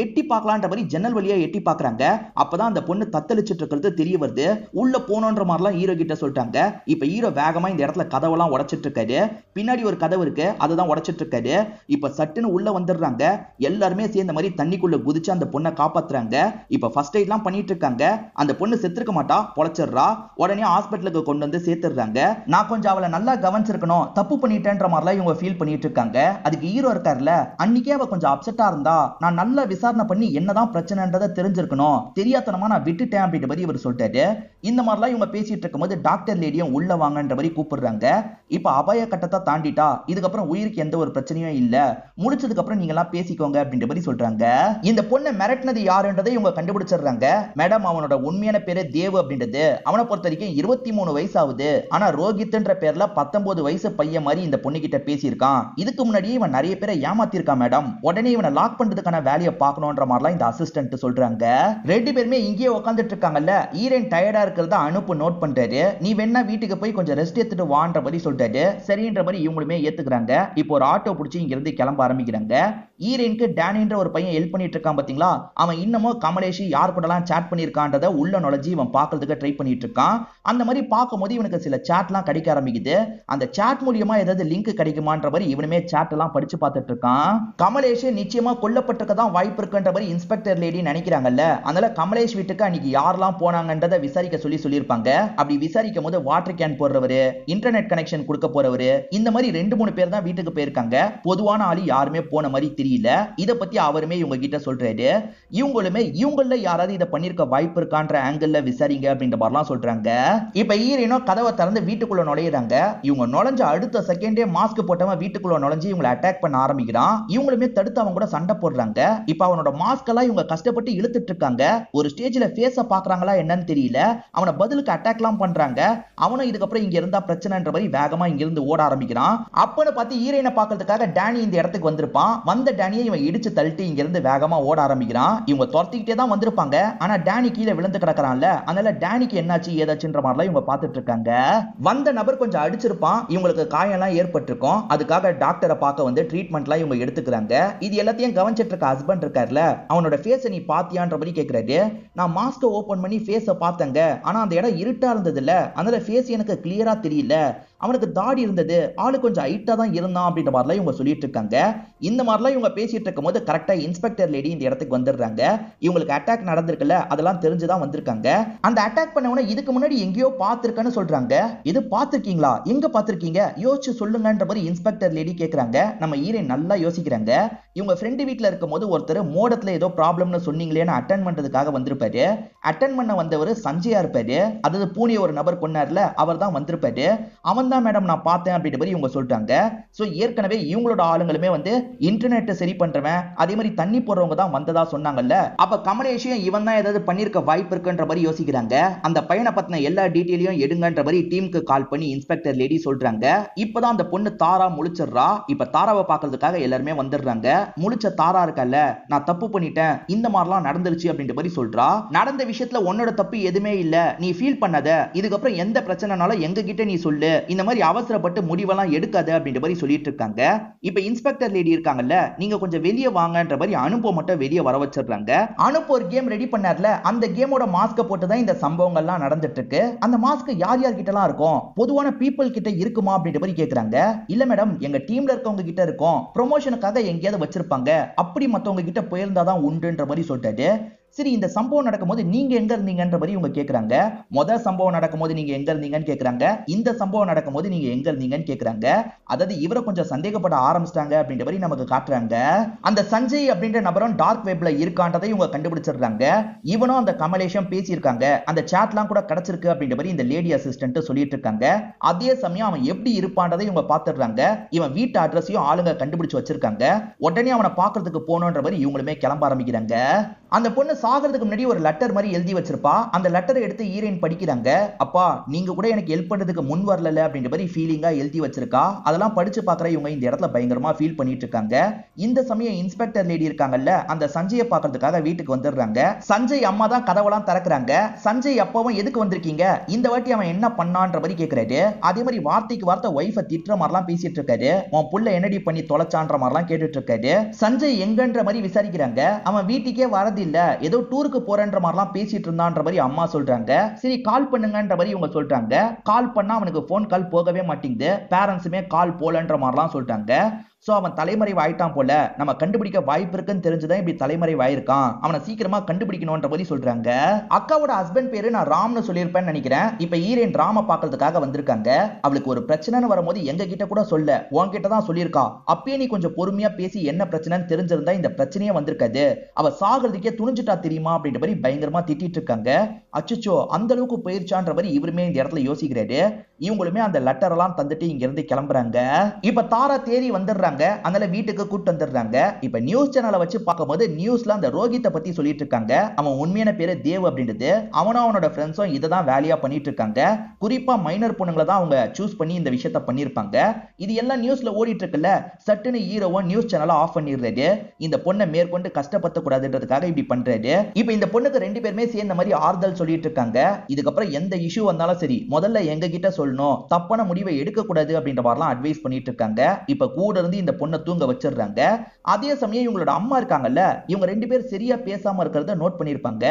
எட்டி பார்க்கலான்ற மாதிரி ஜன்னல் வழியா எட்டி பார்க்கறாங்க. அப்பதான் அந்த பொண்ணு தத்தளிச்சிட்டு இருக்கிறது தெரிய வருது. உள்ள போனோன்ற மாதிரிலாம் ஹீரோ கிட்ட சொல்லிட்டாங்க. இப்ப ஹீரோ வேகமா இந்த இடத்துல கதவெல்லாம் உடைச்சிட்டு இருக்காரு. பின்னாடி ஒரு கதவு இருக்கு, அதுதான் உடைச்சிட்டு இருக்காரு. இப்ப சட்டுன்னு உள்ள வந்துடுறாங்க. எல்லாருமே சேர்ந்த மாதிரி தண்ணிக்குள்ள குதிச்சு அந்த பொண்ணை காப்பாத்துறாங்க. இப்ப ஃபர்ஸ்ட் எய்ட்லாம் பண்ணிட்டு இருக்காங்க. அந்த பொண்ணு செத்துருக்க மாட்டா, பொழைச்சிடுறா. உடனே ஹாஸ்பிட்டலுக்கு கொண்டு வந்து சேர்த்துடுறாங்க. நான் கொஞ்சம் அவளை நல்லா கவனிச்சிருக்கணும், தப்பு பண்ணிட்டேன்ற மாதிரிலாம் இவங்க ஃபீல் பண்ணிட்டு இருக்காங்க. அதுக்கு ஹீரோ இருக்காருல்ல, அன்னைக்கே அவ கொஞ்சம் அப்செட்டா இருந்தா, நான் நல்லா விசாரணை பண்ணி என்னதான் பிரச்சனைன்றதை தெரிஞ்சிருக்கணும், தெரியாதனமா நான் விட்டுட்டேன் அப்படின்ற மாதிரி இவர் சொல்லிட்டாரு. இந்த மாதிரிலாம் இவங்க பேசிட்டு இருக்கும்போது டாக்டர் லேடியும் உள்ள வாங்கன்ற மாதிரி கூப்பிடுறாங்க. இப்ப அபாய கட்டத்தை தாண்டிட்டா, இதுக்கப்புறம் உயிருக்கு எந்த ஒரு பிரச்சனையும் இல்ல, முடிச்சதுக்கு அப்புறம் நீங்க எல்லாம் பேசிக்கோங்க அப்படின்ற மாதிரி சொல்றாங்க. இந்த பொண்ணை மிரட்டினது யாருன்றதை இவங்க கண்டுபிடிச்சிடுறாங்க. மேடம், அவனோட உண்மையான பேரு தேவ் அப்படின்றது. அவனை பொறுத்த வரைக்கும் 23 வயசு ஆகுது. ஆனா ரோஹித்ன்ற பேர்ல 19 வயசு பையன் மாதிரி இந்த பொண்ணு கிட்ட பேசியிருக்கான். இதுக்கு முன்னாடியே இவன் நிறைய பேரை ஏமாத்திருக்கான் மேடம். உடனே இவனை லாக் பண்றதுக்கான வேலையை பார்க்கணும்ன்ற மாதிரிலாம் இந்த அசிஸ்டன்ட் சொல்றாங்க. ரெண்டு பேருமே இங்கேயே உட்காந்துட்டு இருக்காங்கல்ல. ஈரன் டயர்டா இருக்கிறத அனுப்பு நோட் பண்றாரு. நீ வேணா வீட்டுக்கு போய் கொஞ்சம் ரெஸ்ட் எடுத்துட்டு வான்ற மாதிரி சொல்லிட்டாரு. சரின்ற மாதிரி இவங்களுமே ஏத்துக்கிறாங்க. இப்போ ஒரு ஆட்டோ பிடிச்சி இங்க இருந்து கிளம்ப ஆரம்பிக்கிறாங்க. ஈரனுக்கு டேனின்ற ஒரு பையன் ஹெல்ப் பண்ணிட்டு இருக்கான் பாத்தீங்களா, அவன் இன்னமும் கமலேஷ் யார் கூடலாம் சாட் பண்ணிருக்கான்றத உள்ள நுழைஞ்சி இவன் பாக்குறதுக்கு ட்ரை பண்ணிட்டு இருக்கான். அந்த மாதிரி பார்க்கும்போது இவனுக்கு சில சாட்லாம் கிடைக்க ஆரம்பிக்குது. அந்த சாட் மூலியமா ஏதாவது லிங்க் கிடைக்குமான்ற மாதிரி இவனுமே சாட் எல்லாம் படிச்சு பார்த்துட்டு இருக்கான். கமலேஷ் நிச்சயமா கொல்லப்பட்டிருக்கதான் வாய்ப்பு இருக்குன்ற மாதிரி இன்ஸ்பெக்டர் லேடி நினைக்கிறாங்கல்ல. அதனால கமலேஷ் வீட்டுக்கு அன்னைக்கு யாரெல்லாம் போனாங்கன்றத விசாரிக்க சொல்லியிருப்பாங்க. அப்படி விசாரிக்கும் போது வாட்டர் கேன் போடுறவரு, இன்டர்நெட் கனெக்ஷன் கொடுக்க போறவரு, இந்த மாதிரி 2-3 பேர் தான் வீட்டுக்கு போயிருக்காங்க. பொதுவான ஆளு யாருமே போன மாதிரி தெரியல. இத பத்தி அவருமே இவங்க கிட்ட சொல்றாரு. இவங்களுமே இவங்கள யாராவது இத பண்ணிருக்க வாய்ப்பு இருக்கான்ற ஆங்கிள் விசாரிங்க அப்படின்ற மாதிரிலாம் சொல்றாங்க. இப்ப ஈரனோ கதவை திறந்து வீட்டுக்குள்ள நுழையிறாங்க. இவங்க நுழைஞ்ச அடுத்த செகண்டே மாஸ்க் போட்டவன் வீட்டுக்குள்ள நுழைஞ்சு இவங்களை அட்டாக் பண்ண ஆரம்பிக்கிறான். இவங்களுமே தடுத்து அவங்க கூட சண்டை போடுறாங்க. இப்ப அவனோட மாஸ்க் எல்லாம் இவங்க கஷ்டப்பட்டு இழுத்துட்டு இருக்காங்க. ஒரு ஸ்டேஜ்ல ஃபேஸ பாக்குறாங்களா என்னன்னு தெரியல. அவனை பதிலுக்கு அட்டாக்லாம் பண்றாங்க. அவனும் இதுக்கப்புறம் இங்க இருந்தா பிரச்சனைன்ற மாதிரி வேகமா இங்க இருந்து ஓட ஆரம்பிக்கிறான். அப்பன்னு பார்த்து ஈரனை பாக்குறதுக்காக டேனி இந்த இடத்துக்கு வந்திருப்பான். வந்த டேனியை இவன் இடிச்சு தள்ளிட்டு இங்க இருந்து வேகமா ஓட ஆரம்பிக்கிறான். இவங்க துரத்திக்கிட்டே தான் வந்திருப்பாங்க. ஆனா டேனி கீழே விழுந்து கிடக்குறான்ல, அதனால டேனிக்கு என்னாச்சு ஏதாச்சுன்ற மாதிரிலாம் இவங்க பார்த்துட்டு இருக்காங்க. வந்த நபர் கொஞ்சம் அடிச்சிருப்பான். இவங்களுக்கு காயம்லாம் ஏற்பட்டிருக்கும். அதுக்காக டாக்டரை பார்க்க வந்து ட்ரீட்மெண்ட்லாம் இவங்க எடுத்துக்கிறாங்க. இது எல்லாத்தையும் கவனிச்சிட்டு இருக்க ஹஸ்பண்ட் இருக்காருல, அவனோட ஃபேஸை நீ பாத்தியான்ற மாதிரி கேட்கிறாரு. நான் மாஸ்கை ஓபன் பண்ணி ஃபேஸை பார்த்தேங்க. ஆனா அந்த இடம் இருட்டா இருந்தது இல்ல, அதனால ஃபேஸ் எனக்கு கிளியரா தெரியல. அவனுக்கு தாடி இருந்தது, ஆளு கொஞ்சம் ஹைட்டா தான் இருந்தான் அப்படின்ற மாதிரிலாம் இவங்க சொல்லிட்டு இருக்காங்க. இந்த மாதிரிலாம் இவங்க பேசிட்டு இருக்கும் போது கரெக்டா இன்ஸ்பெக்டர் லேடி இந்த இடத்துக்கு வந்துடுறாங்க. இவங்களுக்கு அட்டாக் நடந்திருக்குல்ல, அதெல்லாம் தெரிஞ்சுதான் வந்திருக்காங்க. அந்த அட்டாக் பண்ணவன இதுக்கு முன்னாடி எங்கேயோ பார்த்திருக்கேன்னு சொல்றாங்க. இது பார்த்திருக்கீங்களா, எங்க பார்த்திருக்கீங்க, யோசிச்சு சொல்லுங்கன்ற மாதிரி இன்ஸ்பெக்டர் லேடி கேக்குறாங்க. நம்ம ஈரன் நல்லா யோசிக்கிறாங்க. இவங்க ஃப்ரெண்டு வீட்டுல இருக்கும் போது ஒருத்தர் மோடத்துல ஏதோ ப்ராப்ளம்னு சொன்னீங்களேன்னு அட்டன் பண்றதுக்காக வந்திருப்பாரு. அட்டன் பண்ண வந்தவர் சஞ்சயா இருப்பாரு. அதாவது பூனிய ஒரு நபர் கொண்டார்ல, அவர் தான் வந்திருப்பாரு. அவன் தான் மேடம் நான் பார்த்தேன் அப்படின்ற மாதிரி இவங்க சொல்றாங்க. சோ ஏற்கனவே இவங்களோட ஆளுங்களுமே வந்து இன்டர்நெட் சரி பண்றவன், அதே மாதிரி தண்ணி போடுறவங்க தான் வந்ததா சொன்னாங்கல்ல. அப்ப கமலேஷையும் இவன் தான் ஏதாவது பண்ணிருக்க வாய்ப்பு இருக்குன்ற மாதிரி யோசிக்கிறாங்க. அந்த பையனை பத்தின எல்லா டீட்டெயிலையும் எடுங்கன்ற மாதிரி டீமுக்கு கால் பண்ணி இன்ஸ்பெக்டர் லேடி சொல்றாங்க. இப்பதான் அந்த பொண்ணு தாரா முழிச்சிடுறா. இப்ப தாராவை பாக்குறதுக்காக எல்லாருமே வந்துடுறாங்க. முழிச்ச தாரா இருக்கல்ல, நான் தப்பு பண்ணிட்டேன், இந்த மாதிரிலாம் நடந்துருச்சு அப்படின்ற மாதிரி சொல்றா. நடந்த விஷயத்துல உன்னோட தப்பு எதுவுமே இல்ல, நீ ஃபீல் பண்ணாத, இதுக்கப்புறம் எந்த பிரச்சனைனாலும் எங்க கிட்ட நீ சொல்லு, இந்த மாதிரி அவசரப்பட்டு முடிவெல்லாம் எடுக்காத அப்படின்ற மாதிரி சொல்லிட்டு இருக்காங்க. இப்ப இன்ஸ்பெக்டர் லேடி இருக்காங்கல்ல, நீங்க கொஞ்சம் வெளியே வாங்கன்ற மாதிரி அனுப்ப மட்டும் வெளியே வர வச்சிடுறாங்க. அனுப்ப ஒரு கேம் ரெடி பண்ணார்ல, அந்த கேமோட மாஸ்க போட்டு தான் இந்த சம்பவங்கள்லாம் நடந்துட்டு இருக்கு. அந்த மாஸ்க் யார் யார் கிட்ட எல்லாம் இருக்கும், பொதுவான பீப்புள் கிட்ட இருக்குமா அப்படின்ற மாதிரி கேக்குறாங்க. இல்ல மேடம், எங்க டீம்ல இருக்கவங்க கிட்ட இருக்கும், ப்ரொமோஷனுக்காக எங்கேயாவது வச்சிருப்பாங்க, அப்படி மத்தவங்க கிட்ட போயிருந்தாதான் உண்டுன்ற மாதிரி சொல்லிட்டாரு. சரி, இந்த சம்பவம் நடக்கும்போது நீங்க எங்க இருந்தீங்கன்ற மாதிரி இவங்க கேக்குறாங்க. முதல் சம்பவம் நடக்கும்போது நீங்க எங்க இருந்தீங்கன்னு கேக்குறாங்க. இந்த சம்பவம் நடக்கும்போது நீங்க எங்க இருந்தீங்கன்னு கேக்குறாங்க. அதாவது இவரை கொஞ்சம் சந்தேகப்பட ஆரம்பிச்சிட்டாங்க அப்படின்ற மாதிரி நமக்கு காட்டுறாங்க. அந்த சஞ்சய் அப்படின்ற நபரும் டார்க் வெப்ல இருக்கான்றதை இவங்க கண்டுபிடிச்சிடுறாங்க. இவனும் அந்த கமலேஷும் பேசியிருக்காங்க. அந்த சாட்லாம் கூட கிடைச்சிருக்கு அப்படின்ற மாதிரி இந்த லேடி அசிஸ்டன்ட் சொல்லிட்டு இருக்காங்க. அதே சமயம் அவன் எப்படி இருப்பான்றதை இவங்க பாத்துடுறாங்க. இவன் வீட்டு அட்ரஸையும் ஆளுங்க கண்டுபிடிச்சு வச்சிருக்காங்க. உடனே அவனை பாக்குறதுக்கு போகணுன்ற மாதிரி இவங்களுமே கிளம்ப ஆரம்பிக்கிறாங்க. அந்த பொண்ணு சாகிறதுக்கு முன்னாடி ஒரு லெட்டர் மாதிரி எழுதி வச்சிருப்பா. அந்த லெட்டரை எடுத்து ஹீரோயின் படிக்கிறாங்க. அப்பா நீங்க கூட எனக்கு ஹெல்ப் பண்றதுக்கு முன் வரல அப்படின்ற மாதிரி ஃபீலிங்கா எழுதி வச்சிருக்கா. அதெல்லாம் படிச்சு பாக்குற இவங்க இந்த இடத்துல பயங்கரமா ஃபீல் பண்ணிட்டு இருக்காங்க. இந்த சமயம் இன்ஸ்பெக்டர் லேடி இருக்காங்கல்ல, அந்த சஞ்சயை பாக்குறதுக்காக வீட்டுக்கு வந்துடுறாங்க. சஞ்சய் அம்மா தான் கதவெல்லாம் திறக்கிறாங்க. சஞ்சய் அப்பவும் எதுக்கு வந்திருக்கீங்க, இந்த வாட்டி அவன் என்ன பண்ணான்ற மாதிரி கேக்குறாரு. அதே மாதிரி வார்த்தைக்கு வார்த்தை ஒய்ஃபை திட்டுற மாதிரிலாம் பேசிட்டு இருக்காரு. உன் புள்ள என்னடி பண்ணி தொலைச்சான்ற மாதிரிலாம் கேட்டுட்டு இருக்காரு. சஞ்சய் எங்கன்ற மாதிரி விசாரிக்கிறாங்க. அவன் வீட்டுக்கே வரது இல்ல, ஏதோ டூருக்கு போறன்ற மாதிரிலாம் பேசிட்டு இருந்தான்ற மாதிரி அம்மா சொல்றாங்க. சரி கால் பண்ணுங்கன்ற மாதிரி இவங்க சொல்றாங்க. கால் பண்ணா அவனுக்கு போன் கால் போகவே மாட்டேங்குது. பேரண்ட்ஸுமே கால் போலன்ற மாதிரிலாம் சொல்றாங்க. சோ அவன் தலைமறைவு ஆயிட்டான் போல, நம்ம கண்டுபிடிக்க வாய்ப்பு இருக்குன்னு தெரிஞ்சுதான் இப்படி தலைமறைவு ஆயிருக்கான். அவனை சீக்கிரமா கண்டுபிடிக்கணும்ன்ற மாதிரி சொல்றாங்க. அக்காவோட ஹஸ்பண்ட் பேரு நான் ராம்னு சொல்லியிருப்பேன்னு நினைக்கிறேன். இப்ப ஹீரோயின் ராம பாக்குறதுக்காக வந்திருக்காங்க. அவளுக்கு ஒரு பிரச்சனைன்னு வரும்போது எங்க கிட்ட கூட சொல்ல, உன்கிட்ட தான் சொல்லியிருக்கா. அப்பயே நீ கொஞ்சம் பொறுமையா பேசி என்ன பிரச்சனைன்னு தெரிஞ்சிருந்தா இந்த பிரச்சனையே வந்திருக்காது. அவ சாகிறதுக்கே துணிஞ்சுட்டா தெரியுமா அப்படின்ற மாதிரி பயங்கரமா திட்டிட்டு இருக்காங்க. அச்சோ அந்த அளவுக்கு போயிருச்சான்ற மாதிரி இவருமே இந்த இடத்துல யோசிக்கிறாரு. இவங்களுமே அந்த லெட்டர் எல்லாம் தந்துட்டு இங்க இருந்து கிளம்புறாங்க. இப்ப தாரா தேடி வந்துடுறாங்க. அதனால வீட்டுக்கு கூட்டு வந்துடுறாங்க. இப்ப நியூஸ் சேனலை வச்சு பார்க்கும்போது நியூஸ்ல அந்த ரோஹித்தை பத்தி சொல்லிட்டு இருக்காங்க. அவன் உண்மையான பேரு தேவ் அப்படின்றது. அவனும் அவனோட ஃப்ரெண்ட்ஸும் இதை தான் வேலையா பண்ணிட்டு இருக்காங்க. குறிப்பா மைனர் பொண்ணுங்களை தான் அவங்க சூஸ் பண்ணி இந்த விஷயத்த பண்ணிருப்பாங்க. இது எல்லாம் நியூஸ்ல ஓடிட்டு இருக்குல்ல, சட்டுன்னு ஹீரோவும் நியூஸ் சேனலை ஆஃப் பண்ணிடுறாரு. இந்த பொண்ணை மேற்கொண்டு கஷ்டப்படுத்த கூடாதுன்றதுக்காக இப்படி பண்றாரு. இப்ப இந்த பொண்ணுக்கு ரெண்டு பேருமே சேர்ந்த மாதிரி ஆறுதல் சொல்லிட்டு இருக்காங்க. இதுக்கப்புறம் எந்த இஷ்யூ வந்தாலும் சரி முதல்ல எங்க கிட்ட சொல்லணும், தப்பான முடிவை எடுக்க கூடாது அப்படின்ற மாதிரிலாம் அட்வைஸ் பண்ணிட்டு இருக்காங்க. இப்ப கூட இருந்து இந்த பொண்ணை தூங்க வச்சிடுறாங்க. அதே சமயம் இவங்களோட அம்மா இருக்காங்கல்ல, இவங்க ரெண்டு பேர் சரியா பேசாம இருக்கிறத நோட் பண்ணிருப்பாங்க.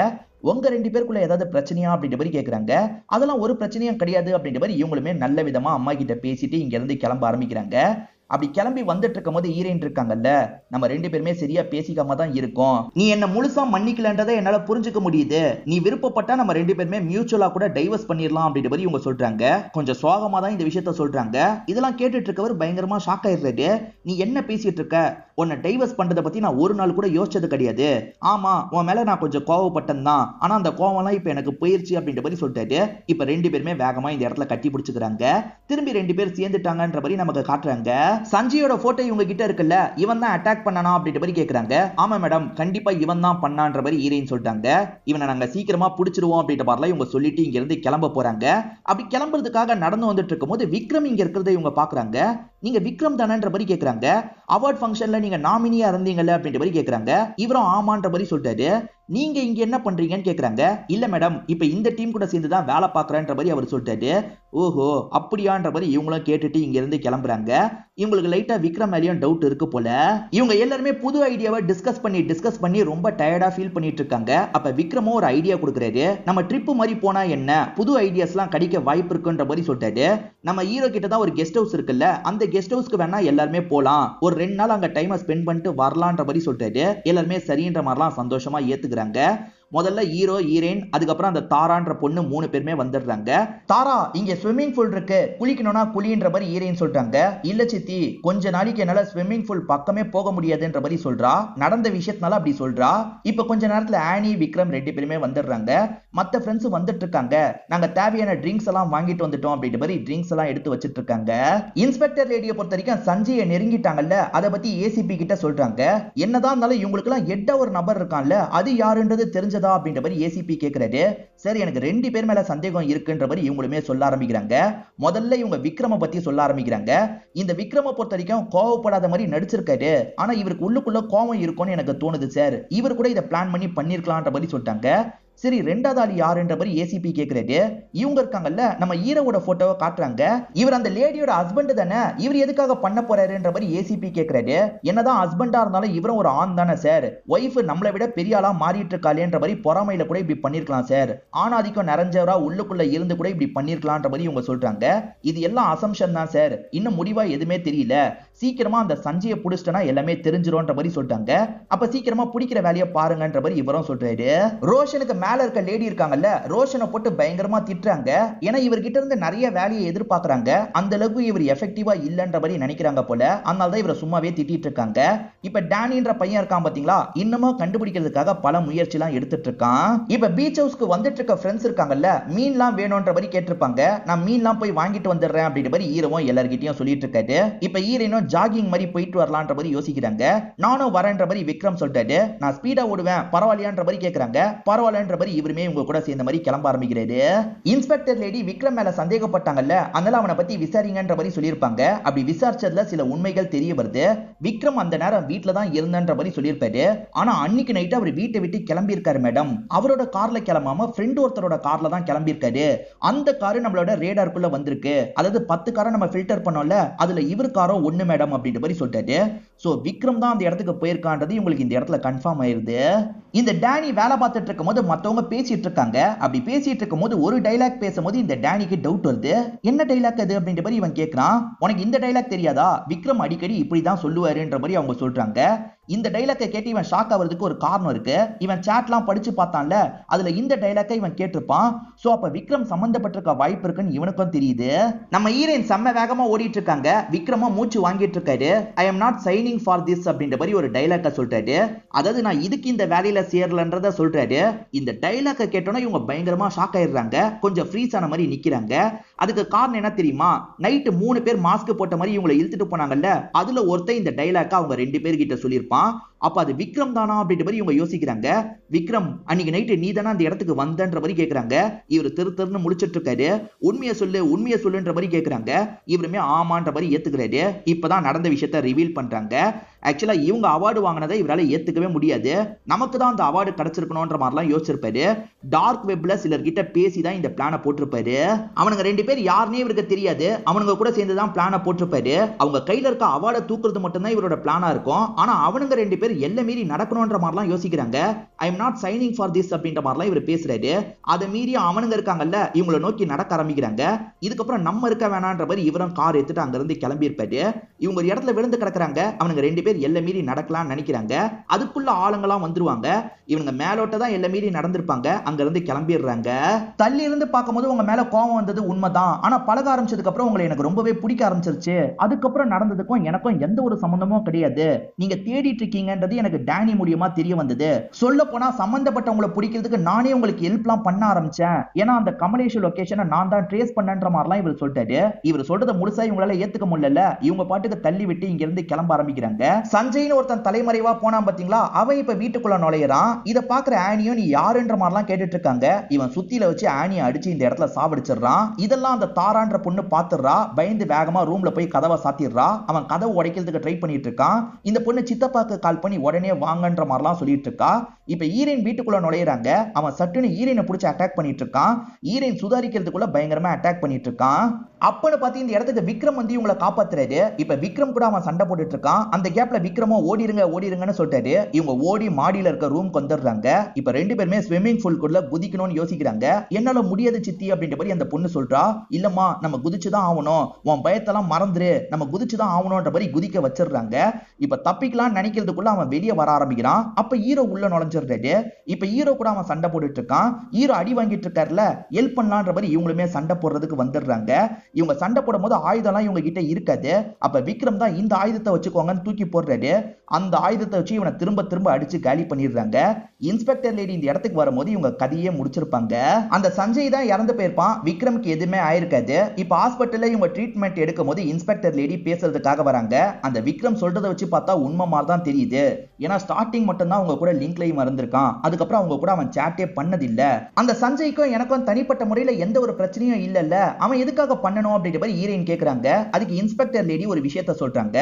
உங்க ரெண்டு பேருக்குள்ள ஏதாவது பிரச்சனையா அப்படின்ற மாதிரி கேக்குறாங்க. அதெல்லாம் ஒரு பிரச்சனையும் கிடையாது அப்படின்ற மாதிரி இவங்களுமே நல்ல விதமா அம்மா கிட்ட பேசிட்டு இங்க இருந்து கிளம்ப ஆரம்பிக்கிறாங்க. அப்படி கிளம்பி வந்துட்டு இருக்கும் போது ஹீரோயின் இருக்காங்கல்ல, நம்ம ரெண்டு பேருமே சரியா பேசிக்காம தான் இருக்கோம், நீ என்ன முழுசா மன்னிக்கலன்றதை என்னால புரிஞ்சுக்க முடியுது, நீ விருப்பப்பட்டா நம்ம ரெண்டு பேருமே மியூச்சுவலா கூட டைவர்ஸ் பண்ணிடலாம் அப்படின்ற மாதிரி இவங்க சொல்றாங்க. கொஞ்சம் சோகமா தான் இந்த விஷயத்த சொல்றாங்க. இதெல்லாம் கேட்டுட்டு இருக்கவர் பயங்கரமா ஷாக் ஆயிடுறாரு. நீ என்ன பேசிட்டு இருக்க, உன்னை டைவர்ஸ் பண்றதை பத்தி நான் ஒரு நாள் கூட யோசிச்சது கிடையாது. ஆமா உன் மேல நான் கொஞ்சம் கோவப்பட்டேன் தான், ஆனா அந்த கோவம்லாம் இப்ப எனக்கு போயிருச்சு அப்படின்ற மாதிரி சொல்லிட்டாரு. இப்ப ரெண்டு பேருமே வேகமா இந்த இடத்துல கட்டி பிடிச்சுக்கிறாங்க. திரும்பி ரெண்டு பேர் சேர்ந்துட்டாங்கன்ற மாதிரி நமக்கு காட்டுறாங்க. சஞ்சயோட போட்டோ இவங்க கிட்ட இருக்குல்ல, இவன் தான் அட்டாக் பண்ணனா அப்படின்ற மாதிரி கேக்குறாங்க. ஆமா மேடம் கண்டிப்பா இவன் தான் பண்ணான்ற மாதிரி ஹீரோயின் சொல்லிட்டாங்க. இவனை நாங்க சீக்கிரமா பிடிச்சிருவோம் அப்படின்ற மாதிரிலாம் இவங்க சொல்லிட்டு இங்க இருந்து கிளம்ப போறாங்க. அப்படி கிளம்புறதுக்காக நடந்து வந்துட்டு இருக்கும் போது விக்ரம் இங்க இருக்கிறத இவங்க பாக்குறாங்க. நீங்க விக்ரம் தானன்ற மாதிரி கேக்குறாங்க. அவார்ட் ஃபங்க்ஷன்ல நீங்க நாமினியா இருந்தீங்கல்ல அப்படின்ற மாதிரி கேக்குறாங்க. இவரும் ஆமான்ற மாதிரி சொல்லிட்டாரு. நீங்க இங்க என்ன பண்றீங்கன்னு கேக்குறாங்க. இல்ல மேடம் இப்ப இந்த டீம் கூட சேர்ந்து தான் வேலை பாக்குறேன்ற மாதிரி அவர் சொல்லிட்டாரு. ஓஹோ அப்படியான்ற மாதிரி இவங்களும் கேட்டுட்டு இங்க இருந்து கிளம்புறாங்க. இவங்களுக்கு லைட்டா விக்ரம் மேலயும் டவுட் இருக்கு போல. இவங்க எல்லாருமே புது ஐடியாவை டிஸ்கஸ் பண்ணி ரொம்ப டயர்டா ஃபீல் பண்ணிட்டு இருக்காங்க. அப்ப விக்ரமும் ஒரு ஐடியா கொடுக்குறாரு. நம்ம ட்ரிப் மாதிரி போனா என்ன, புது ஐடியாஸ் எல்லாம் கிடைக்க வாய்ப்பு இருக்குன்ற மாதிரி சொல்லிட்டாரு. நம்ம ஹீரோ கிட்ட தான் ஒரு கெஸ்ட் ஹவுஸ் இருக்குல்ல, அந்த கெஸ்ட் ஹவுஸ்க்கு வேணா எல்லாருமே போலாம், ஒரு 2 நாள் அங்க டைமை ஸ்பெண்ட் பண்ணிட்டு வரலான்ற மாதிரி சொல்லிட்டாரு. எல்லாருமே சரின்ற மாதிரிலாம் சந்தோஷமா ஏத்துக்கிறாங்க. முதல்ல ஹீரோ ஹீரோயின் அதுக்கப்புறம் அந்த தாரான்ற பொண்ணு 3 பேருமே வந்துடுறாங்க. தாரா இங்க ஸ்விம்மிங் பூல் இருக்கு, குளிக்கணும்னா குளின்ற மாதிரி ஹீரோயின் சொல்றாங்க. இல்ல சித்தி கொஞ்ச நாளைக்கு என்னால ஸ்விம்மிங் பூல் பக்கமே போக முடியாதுன்ற மாதிரி சொல்றா. நடந்த விஷயத்தினால அப்படி சொல்றா. இப்ப கொஞ்ச நேரத்துல ஆனி விக்ரம் 2 பேருமே வந்துடுறாங்க. மத்த ஃப்ரெண்ட்ஸ் வந்துட்டு இருக்காங்க. நாங்க தேவையான ட்ரிங்க்ஸ் எல்லாம் வாங்கிட்டு வந்துட்டோம் அப்படின்ற மாதிரி ட்ரிங்க்ஸ் எல்லாம் எடுத்து வச்சிட்டு இருக்காங்க. இன்ஸ்பெக்டர் லேடியை பொறுத்த வரைக்கும் சஞ்சயை நெருங்கிட்டாங்கல்ல, அதை பத்தி ஏசிபி கிட்ட சொல்றாங்க. என்னதான் இருந்தாலும் இவங்களுக்கு எல்லாம் எட்ட ஒரு நபர் இருக்கான்ல, அது யாருன்றது தெரிஞ்சதா அப்படின்ற மாதிரி ஏசிபி கேக்குறாரு. சரி எனக்கு 2 பேர் மேல சந்தேகம் இருக்குன்ற மாதிரி இவங்களுமே சொல்ல ஆரம்பிக்கிறாங்க. முதல்ல இவங்க விக்ரம பத்தி சொல்ல ஆரம்பிக்கிறாங்க. இந்த விக்ரம பொறுத்த வரைக்கும் கோவப்படாத மாதிரி நடிச்சிருக்காரு, ஆனா இவருக்கு உள்ளுக்குள்ள கோவம் இருக்கும்னு எனக்கு தோணுது சார், இவர் கூட இதை பிளான் பண்ணி பண்ணிருக்கலாம்ன்ற மாதிரி சொல்லிட்டாங்க. சரி ரெண்டாவது ஆள் யாருன்ற மாதிரி ஏசிபி கேக்குறாரு. இவங்க இருக்காங்கல்ல, நம்ம ஹீரோவோட போட்டோவை காட்டுறாங்க. இவர் அந்த லேடியோட ஹஸ்பண்ட் தானே, இவர் எதுக்காக பண்ண போறாருன்ற மாதிரி ஏசிபி கேக்குறாரு. என்னதான் ஹஸ்பண்டா இருந்தாலும் இவரும் ஒரு ஆண் தானே சார், ஒய்ஃப் நம்மளை விட பெரிய ஆளா மாறிட்டு இருக்காளேன்ற மாதிரி பொறாமையில கூட இப்படி பண்ணிருக்கலாம் சார், ஆணாதிக்கம் நிறைஞ்சவரா உள்ளுக்குள்ள இருந்து கூட இப்படி பண்ணிருக்கலாம்ன்ற மாதிரி இவங்க சொல்றாங்க. இது எல்லாம் அசம்ஷன் தான் சார், இன்னும் முடிவா எதுவுமே தெரியல, சீக்கிரமா அந்த சஞ்சயை புடிச்சிட்டனா எல்லாமே தெரிஞ்சிரும்ன்ற மாதிரி சொல்லிட்டாங்க. அப்ப சீக்கிரமா பிடிக்கிற வேலையை பாருங்கன்ற மாதிரி இவரும் சொல்றாரு. ரோஷனுக்கு மேல இருக்க லேடி இருக்காங்கல்ல ரோஷனை போட்டு பயங்கரமா திட்டுறாங்க. ஏன்னா இவர்கிட்ட இருந்து நிறைய வேலையை எதிர்பார்க்கறாங்க. அந்த அளவுக்கு இவர் எஃபெக்டிவா இல்லன்ற மாதிரி நினைக்கிறாங்க போல. அதனால தான் இவரை சும்மாவே திட்டிட்டு இருக்காங்க. இப்ப டேனின்ற பையன் இருக்கான் பாத்தீங்களா, இன்னமும் கண்டுபிடிக்கிறதுக்காக பல முயற்சி எல்லாம் எடுத்துட்டு இருக்கான். இப்ப பீச் ஹவுஸ்க்கு வந்துட்டு இருக்க ஃப்ரெண்ட்ஸ் இருக்காங்கல்ல, மீன்லாம் வேணும்ன்ற மாதிரி கேட்டிருப்பாங்க. நான் மீன்லாம் போய் வாங்கிட்டு வந்துடுறேன் அப்படின்ற மாதிரி ஈரவும் எல்லார்கிட்டயும் சொல்லிட்டு இருக்காரு. இப்ப ஈரனும் ஜாகிங் மாதிரி போயிட்டு வரலான்ற மாதிரி யோசிக்கிறாங்க. நானும் வரேன்ற மாதிரி விக்ரம் சொல்லிட்டாரு. நான் ஸ்பீடா ஓடுவேன் பரவாயில்லையான்ற மாதிரி கேக்குறாங்க. பரவாயில்லன்ற மாதிரி இவருமே உங்க கூட சேர்ந்த மாதிரி கிளம்ப ஆரம்பிக்கிறாரு. இன்ஸ்பெக்டர் லேடி விக்ரம் மேல சந்தேகப்பட்டாங்கல்ல, அதனால அவனை பத்தி விசாரிங்கன்ற மாதிரி சொல்லியிருப்பாங்க. அப்படி விசாரிச்சதுல சில உண்மைகள் தெரிய வருது. விக்ரம் அந்த நேரம் வீட்டுல தான் இருந்தன்ற மாதிரி சொல்லியிருப்பாரு. ஆனா அன்னைக்கு நைட் அவர் வீட்டை விட்டு கிளம்பி இருக்காரு மேடம். அவரோட கார்ல கிளம்பாம ஃப்ரெண்ட் ஒருத்தரோட கார்ல தான் கிளம்பி இருக்காரு. அந்த காரு நம்மளோட ரேடாருக்குள்ள வந்திருக்கு. அதாவது 10 காரை நம்ம ஃபில்டர் பண்ணோம்ல, அதுல இவர் காரும் ஒண்ணு மேடம் அப்படின்ற மாதிரி சொல்லிட்டாரு. சோ விக்ரம் தான் அந்த இடத்துக்கு போயிருக்கான்றது உங்களுக்கு இந்த இடத்துல கன்ஃபார்ம் ஆயிருது. இந்த டேனி வேலை பார்த்துட்டு இருக்கும் போது மத்தவங்க பேசிட்டு இருக்காங்க. அப்படி பேசிட்டு இருக்கும் போது ஒரு டைலாக் பேசும்போது இந்த டேனிக்கு டவுட் வருது. என்ன டைலாக் அது அப்படின்ற மாதிரி இவன் கேட்கிறான். உனக்கு இந்த டைலாக் தெரியாதா? விக்ரம் அடிக்கடி இப்படிதான் சொல்லுவாருன்ற மாதிரி அவங்க சொல்றாங்க. இந்த டைலாக்கை கேட்டு இவன் ஷாக் ஆகிறதுக்கு ஒரு காரணம் இருக்கு. இவன் சாட்லாம் படிச்சு பார்த்தான்ல, அதுல இந்த டைலாக்கை இவன் கேட்டிருப்பான். சோ அப்ப விக்ரம் சம்பந்தப்பட்டிருக்க வாய்ப்பு இருக்குன்னு இவனுக்கும் தெரியுது. நம்ம ஹீரோயின் செம்ம வேகமா ஓடிட்டு இருக்காங்க. விக்ரமா மூச்சு வாங்கிட்டு இருக்காரு. I am not signing for this அப்படின்ற மாதிரி ஒரு டைலாக்கை சொல்றாரு. அதாவது நான் இதுக்கு இந்த வேலையில சேரலன்றத சொல்றாரு. இந்த டைலாக்கை கேட்டோன்னா இவங்க பயங்கரமா ஷாக் ஆயிடுறாங்க. கொஞ்சம் ஃப்ரீஸ் ஆன மாதிரி நிக்கிறாங்க. அதுக்கு காரணம் என்ன தெரியுமா? நைட்டு 3 பேர் மாஸ்க் போட்ட மாதிரி இவங்களை இழுத்துட்டு போனாங்கல்ல, அதுல ஒருத்தன் இந்த டைலாக்கை அவங்க 2 பேர்கிட்ட சொல்லியிருப்பான். அப்ப அது விக்ரம் தானா அப்படின்ற மாதிரி இவங்க யோசிக்கிறாங்க. விக்ரம் அன்னைக்கு நைட்டு நீ தானே அந்த இடத்துக்கு வந்தன்ற மாதிரி கேக்குறாங்க. இவர் திரு முடிச்சிட்டு இருக்காரு. உண்மையை சொல்லுன்ற மாதிரி கேக்குறாங்க. இவருமே ஆமான்ற மாதிரி ஏத்துக்கிறாரு. இப்பதான் நடந்த விஷயத்தை ரிவீல் பண்றாங்க. ஆக்சுவலா இவங்க அவார்டு வாங்கினதை இவரால ஏத்துக்கவே முடியாது. நமக்கு தான் அந்த அவார்டு கிடைச்சிருக்கணும்ன்ற மாதிரிலாம் யோசிச்சிருப்பாரு. டார்க் வெப்ல சிலர்கிட்ட பேசி தான் இந்த பிளானை போட்டிருப்பாரு. அவனுங்க 2 பேர் யாருன்னே இவருக்கு தெரியாது. அவனுங்க கூட சேர்ந்து தான் பிளானை போட்டிருப்பாரு. அவங்க கையில இருக்க அவார்டை தூக்குறது மட்டும் தான் இவரோட பிளானா இருக்கும். ஆனா அவனுங்க 2 பேர் எல்லை மீறி நடக்கணும்ன்ற மாதிரிலாம் யோசிக்கிறாங்க. I am not signing for this அப்படின்ற மாதிரிலாம் இவர் பேசுறாரு. அதை மீறி அவனுங்க இருக்காங்கல்ல, இவங்களை நோக்கி நடக்க ஆரம்பிக்கிறாங்க. இதுக்கப்புறம் நம்ம இருக்க வேணான்ற மாதிரி இவரும் கார் எடுத்துட்டு அங்க இருந்து கிளம்பி இருப்பாரு. இவங்க ஒரு இடத்துல விழுந்து கிடக்குறாங்க. அவனுங்க 2 பேர் எல்லை மீறி நடக்கலாம்னு நினைக்கிறாங்க. அதுக்குள்ள ஆளுங்களாம் வந்துருவாங்க. இவங்க மேலோட்ட தான் எல்லை மீறி நடந்திருப்பாங்க. அங்க இருந்து கிளம்பிடுறாங்க. தள்ளி இருந்து பார்க்கும்போது உங்க மேல கோவம் வந்தது உண்மைதான். ஆனா பழக ஆரம்பிச்சதுக்கு அப்புறம் உங்களை எனக்கு ரொம்பவே பிடிக்க ஆரம்பிச்சிருச்சு. அதுக்கப்புறம் நடந்ததுக்கும் எனக்கும் எந்த ஒரு சம்பந்தமும் கிடையாது. நீங்க தேடிட்டு இருக்கீங்கன்றது எனக்கு டேனி மூலியமா தெரிய வந்தது. சொல்ல போனா சம்பந்தப்பட்டவங்களை பிடிக்கிறதுக்கு நானே உங்களுக்கு ஹெல்ப்லாம் பண்ண ஆரம்பிச்சேன். ஏன்னா அந்த கமலேஷ் லொகேஷனை நான் தான் ட்ரேஸ் பண்ணன்ற மாதிரிலாம் இவர் சொல்லிட்டாரு. இவர் சொல்றதை முழுசா இவங்களால ஏத்துக்க முடியல. இவங்க பாட்டுக்கு தள்ளி விட்டு இங்க இருந்து கிளம்ப ஆரம்பிக்கிறாங்க. சஞ்சய்னு ஒருத்தன் தலைமறைவா போனான் பாத்தீங்களா, அவன் இப்ப வீட்டுக்குள்ள நுழையறான். இத பாக்குற ஆனியும் நீ யாருன்ற மாதிரிலாம் கேட்டுட்டு இருக்காங்க. இவன் சுத்தில வச்சு ஆனியை அடிச்சு இந்த இடத்துல சாவடிச்சிடறான். இதெல்லாம் அந்த தாரான்ற பொண்ணு பாத்துறா. பயந்து வேகமா ரூம்ல போய் கதவை சாத்திடுறா. அவன் கதவை உடைக்கிறதுக்கு ட்ரை பண்ணிட்டு இருக்கான். இந்த பொண்ணு சித்தப்பாக்கு கால் பண்ணி உடனே வாங்கன்ற மாதிரிலாம் சொல்லிட்டு இருக்கா. இப்ப ஈரன் வீட்டுக்குள்ள நுழையறாங்க. அவன் சட்டுன்னு ஈரனை பிடிச்சி அட்டாக் பண்ணிட்டு இருக்கான். ஈரன் சுதாரிக்கிறதுக்குள்ள பயங்கரமா அட்டாக் பண்ணிட்டு இருக்கான். அப்பன்னு பார்த்து இந்த இடத்துக்கு விக்ரம் வந்து இவங்களை காப்பாத்துறாரு. இப்ப விக்ரம் கூட அவன் சண்டை போட்டுட்டு இருக்கான். அந்த கேப்ல விக்ரமும் ஓடிருங்கன்னு சொல்லிட்டாரு. இவங்க ஓடி மாடியில இருக்க ரூம்க்கு வந்துடுறாங்க. இப்ப 2 பேருமே ஸ்விம்மிங் பூல்குள்ள குதிக்கணும்னு யோசிக்கிறாங்க. என்னால முடியாது சித்தி அப்படின்ற மாதிரி அந்த பொண்ணு சொல்றா. இல்லம்மா நம்ம குதிச்சுதான் ஆகணும், உன் பயத்தெல்லாம் மறந்துரு, நம்ம குதிச்சுதான் ஆகணும்ன்ற மாதிரி குதிக்க வச்சிடுறாங்க. இப்ப தப்பிக்கலாம்னு நினைக்கிறதுக்குள்ள அவன் வெளியே வர ஆரம்பிக்கிறான். அப்ப ஹீரோ உள்ள நுழைஞ்சிடுறாரு. இப்ப ஹீரோ கூட அவன் சண்டை போட்டுட்டு இருக்கான். ஹீரோ அடி வாங்கிட்டு இருக்காருல, ஹெல்ப் பண்ணலான்ற மாதிரி இவங்களுமே சண்டை போடுறதுக்கு வந்துடுறாங்க. இவங்க சண்டை போடும் போது ஆயுதம்லாம் இவங்க கிட்ட இருக்காது. அப்ப விக்ரம் தான் இந்த ஆயுதத்தை வச்சுக்கோங்கன்னு தூக்கி போடுறாரு. அந்த ஆயுதத்தை வச்சு இவனை திரும்ப அடிச்சு காலி பண்ணிடுறாங்க. இன்ஸ்பெக்டர் லேடி இந்த இடத்துக்கு வரும்போது இவங்க கதையே முடிச்சிருப்பாங்க. அந்த சஞ்சய் தான் இறந்து போயிருப்பான். விக்ரம்க்கு எதுவுமே ஆயிருக்காது. இப்ப ஹாஸ்பிட்டல்ல இவங்க ட்ரீட்மெண்ட் எடுக்கும் போது இன்ஸ்பெக்டர் லேடி பேசுறதுக்காக வராங்க. அந்த விக்ரம் சொல்றதை வச்சு பார்த்தா உண்மை மாதிரி தான் தெரியுது. ஏன்னா ஸ்டார்டிங் மட்டும் தான் அவங்க கூட லிங்க்லயும் இருந்திருக்கான். அதுக்கப்புறம் அவங்க கூட அவன் சாட்டே பண்ணதில்ல. அந்த சஞ்சய்க்கும் எனக்கும் தனிப்பட்ட முறையில எந்த ஒரு பிரச்சனையும் இல்லல்ல, அவன் எதுக்காக பண்ணணும் அப்படின்ற மாதிரி ஹீரோயின் கேக்குறாங்க. அதுக்கு இன்ஸ்பெக்டர் லேடி ஒரு விஷயத்த சொல்றாங்க.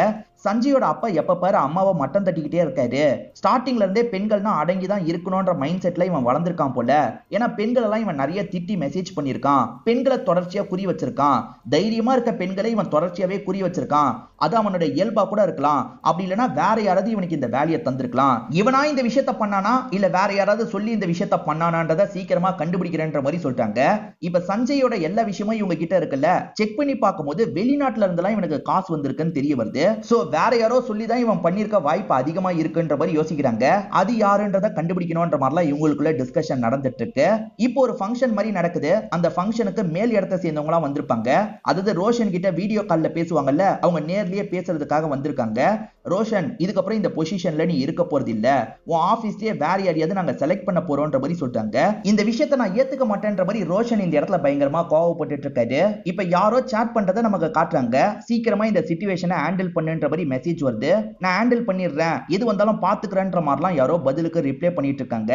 சஞ்சயோட அப்பா எப்ப பாரு அம்மாவை மட்டம் தட்டிக்கிட்டே இருக்காரு. ஸ்டார்டிங்ல இருந்தே பெண்கள்னா அடங்கிதான் இருக்கணும்ன்ற மைண்ட் செட்ல இவன் வளர்ந்திருக்கான் போல. ஏன்னா பெண்கள் எல்லாம் இவன் நிறைய திட்டி மெசேஜ் பண்ணிருக்கான். பெண்களை தொடர்ச்சியா குறி வச்சிருக்கான். தைரியமா இருக்க பெண்களை இவன் தொடர்ச்சியாவே குறி வச்சிருக்கான். அது அவனோட இயல்பா கூட இருக்கலாம். அப்படி இல்லைன்னா வேற யாராவது இவனுக்கு இந்த வேலையை தந்திருக்கலாம். இவனா இந்த விஷயத்த பண்ணானா இல்ல வேற யாராவது சொல்லி இந்த விஷயத்த பண்ணானான்றத சீக்கிரமா கண்டுபிடிக்கிறேன்ற மாதிரி சொல்லிட்டாங்க. இப்ப சஞ்சயோட எல்லா விஷயமும் இவங்க கிட்ட இருக்குல்ல, செக் பண்ணி பார்க்கும்போது வெளிநாட்டுல இருந்தெல்லாம் இவனுக்கு காசு வந்திருக்குன்னு தெரிய வருது. சோ வேற யாரோ சொல்லிதான் இவன் பண்ணிருக்க வாய்ப்பு அதிகமா இருக்குன்ற மாதிரி யோசிக்கிறாங்க. அது யாருன்றத கண்டுபிடிக்கணும்ன்ற மாதிரிலாம் இவங்களுக்குள்ள டிஸ்கஷன் நடந்துட்டு இருக்கு. இப்போ ஒரு ஃபங்க்ஷன் மாதிரி நடக்குது. அந்த ஃபங்க்ஷனுக்கு மேல் இடத்தை சேர்ந்தவங்களா வந்திருப்பாங்க. அதாவது ரோஷன் கிட்ட வீடியோ கால்ல பேசுவாங்கல்ல, அவங்க நேர்லயே பேசுறதுக்காக வந்திருக்காங்க. ரோஷன், இதுக்கப்புறம் இந்த பொசிஷன்ல நீ இருக்க போறது இல்ல, உன் ஆபீஸ்லயே வேற யாரையாவது நாங்க செலக்ட் பண்ண போறோம்ன்ற மாதிரி சொல்லிட்டாங்க. இந்த விஷயத்தை நான் ஏத்துக்க மாட்டேன்ற மாதிரி ரோஷன் இந்த இடத்துல பயங்கரமா கோவப்பட்டு இருக்காரு. இப்ப யாரோ சாட் பண்றதை நமக்கு காட்டுறாங்க. சீக்கிரமா இந்த சிச்சுவேஷனை ஹேண்டில் பண்ணுன்ற மாதிரி மெசேஜ் வருது. நான் ஹேண்டில் பண்ணிடுறேன், எது வந்தாலும் பாத்துக்கிறேன்ற மாதிரிலாம் யாரோ பதிலுக்கு ரிப்ளை பண்ணிட்டு இருக்காங்க.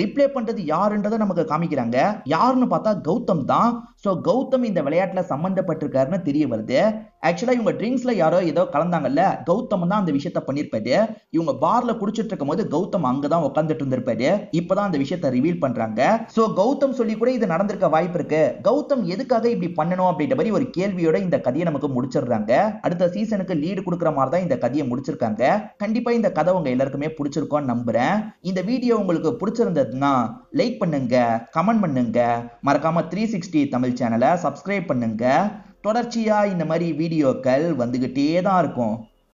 ரிப்ளை பண்றது யாருன்றதை நமக்கு காமிக்கிறாங்க. யாருன்னு பார்த்தா கௌதம் தான். சோ கௌதம் இந்த விளையாட்டுல சம்பந்தப்பட்டிருக்காருன்னு தெரிய வருது. ஆக்சுவலா இவங்க ட்ரிங்க்ஸ்ல யாரோ ஏதோ கலந்தாங்கல்ல, கௌதம் தான் அந்த விஷயத்த பண்ணிருப்பாரு. இவங்க பார்ல குடிச்சிட்டு இருக்கும் போது கௌதம் அங்கதான் உட்கார்ந்துட்டு இருந்திருப்பாரு. இப்பதான் அந்த விஷயத்தை ரிவீல் பண்றாங்க. சோ கௌதம் சொல்லி கூட இது நடந்திருக்க வாய்ப்பு இருக்கு. கௌதம் எதுக்காக இப்படி பண்ணணும் அப்படின்ற மாதிரி ஒரு கேள்வியோட இந்த கதையை நமக்கு முடிச்சிடுறாங்க. அடுத்த சீசனுக்கு லீடு கொடுக்குற மாதிரி தான் இந்த கதையை முடிச்சிருக்காங்க. கண்டிப்பா இந்த கதை உங்க எல்லாருக்குமே பிடிச்சிருக்கும்னு நம்புறேன். இந்த வீடியோ உங்களுக்கு பிடிச்சிருந்ததுன்னா லைக் பண்ணுங்க, கமெண்ட் பண்ணுங்க, மறக்காம 360 தமிழ் சேனலை சப்ஸ்கிரைப் பண்ணுங்க. தொடர்ச்சியா இந்த மாதிரி வீடியோக்கள் வந்துகிட்டே தான் இருக்கும்.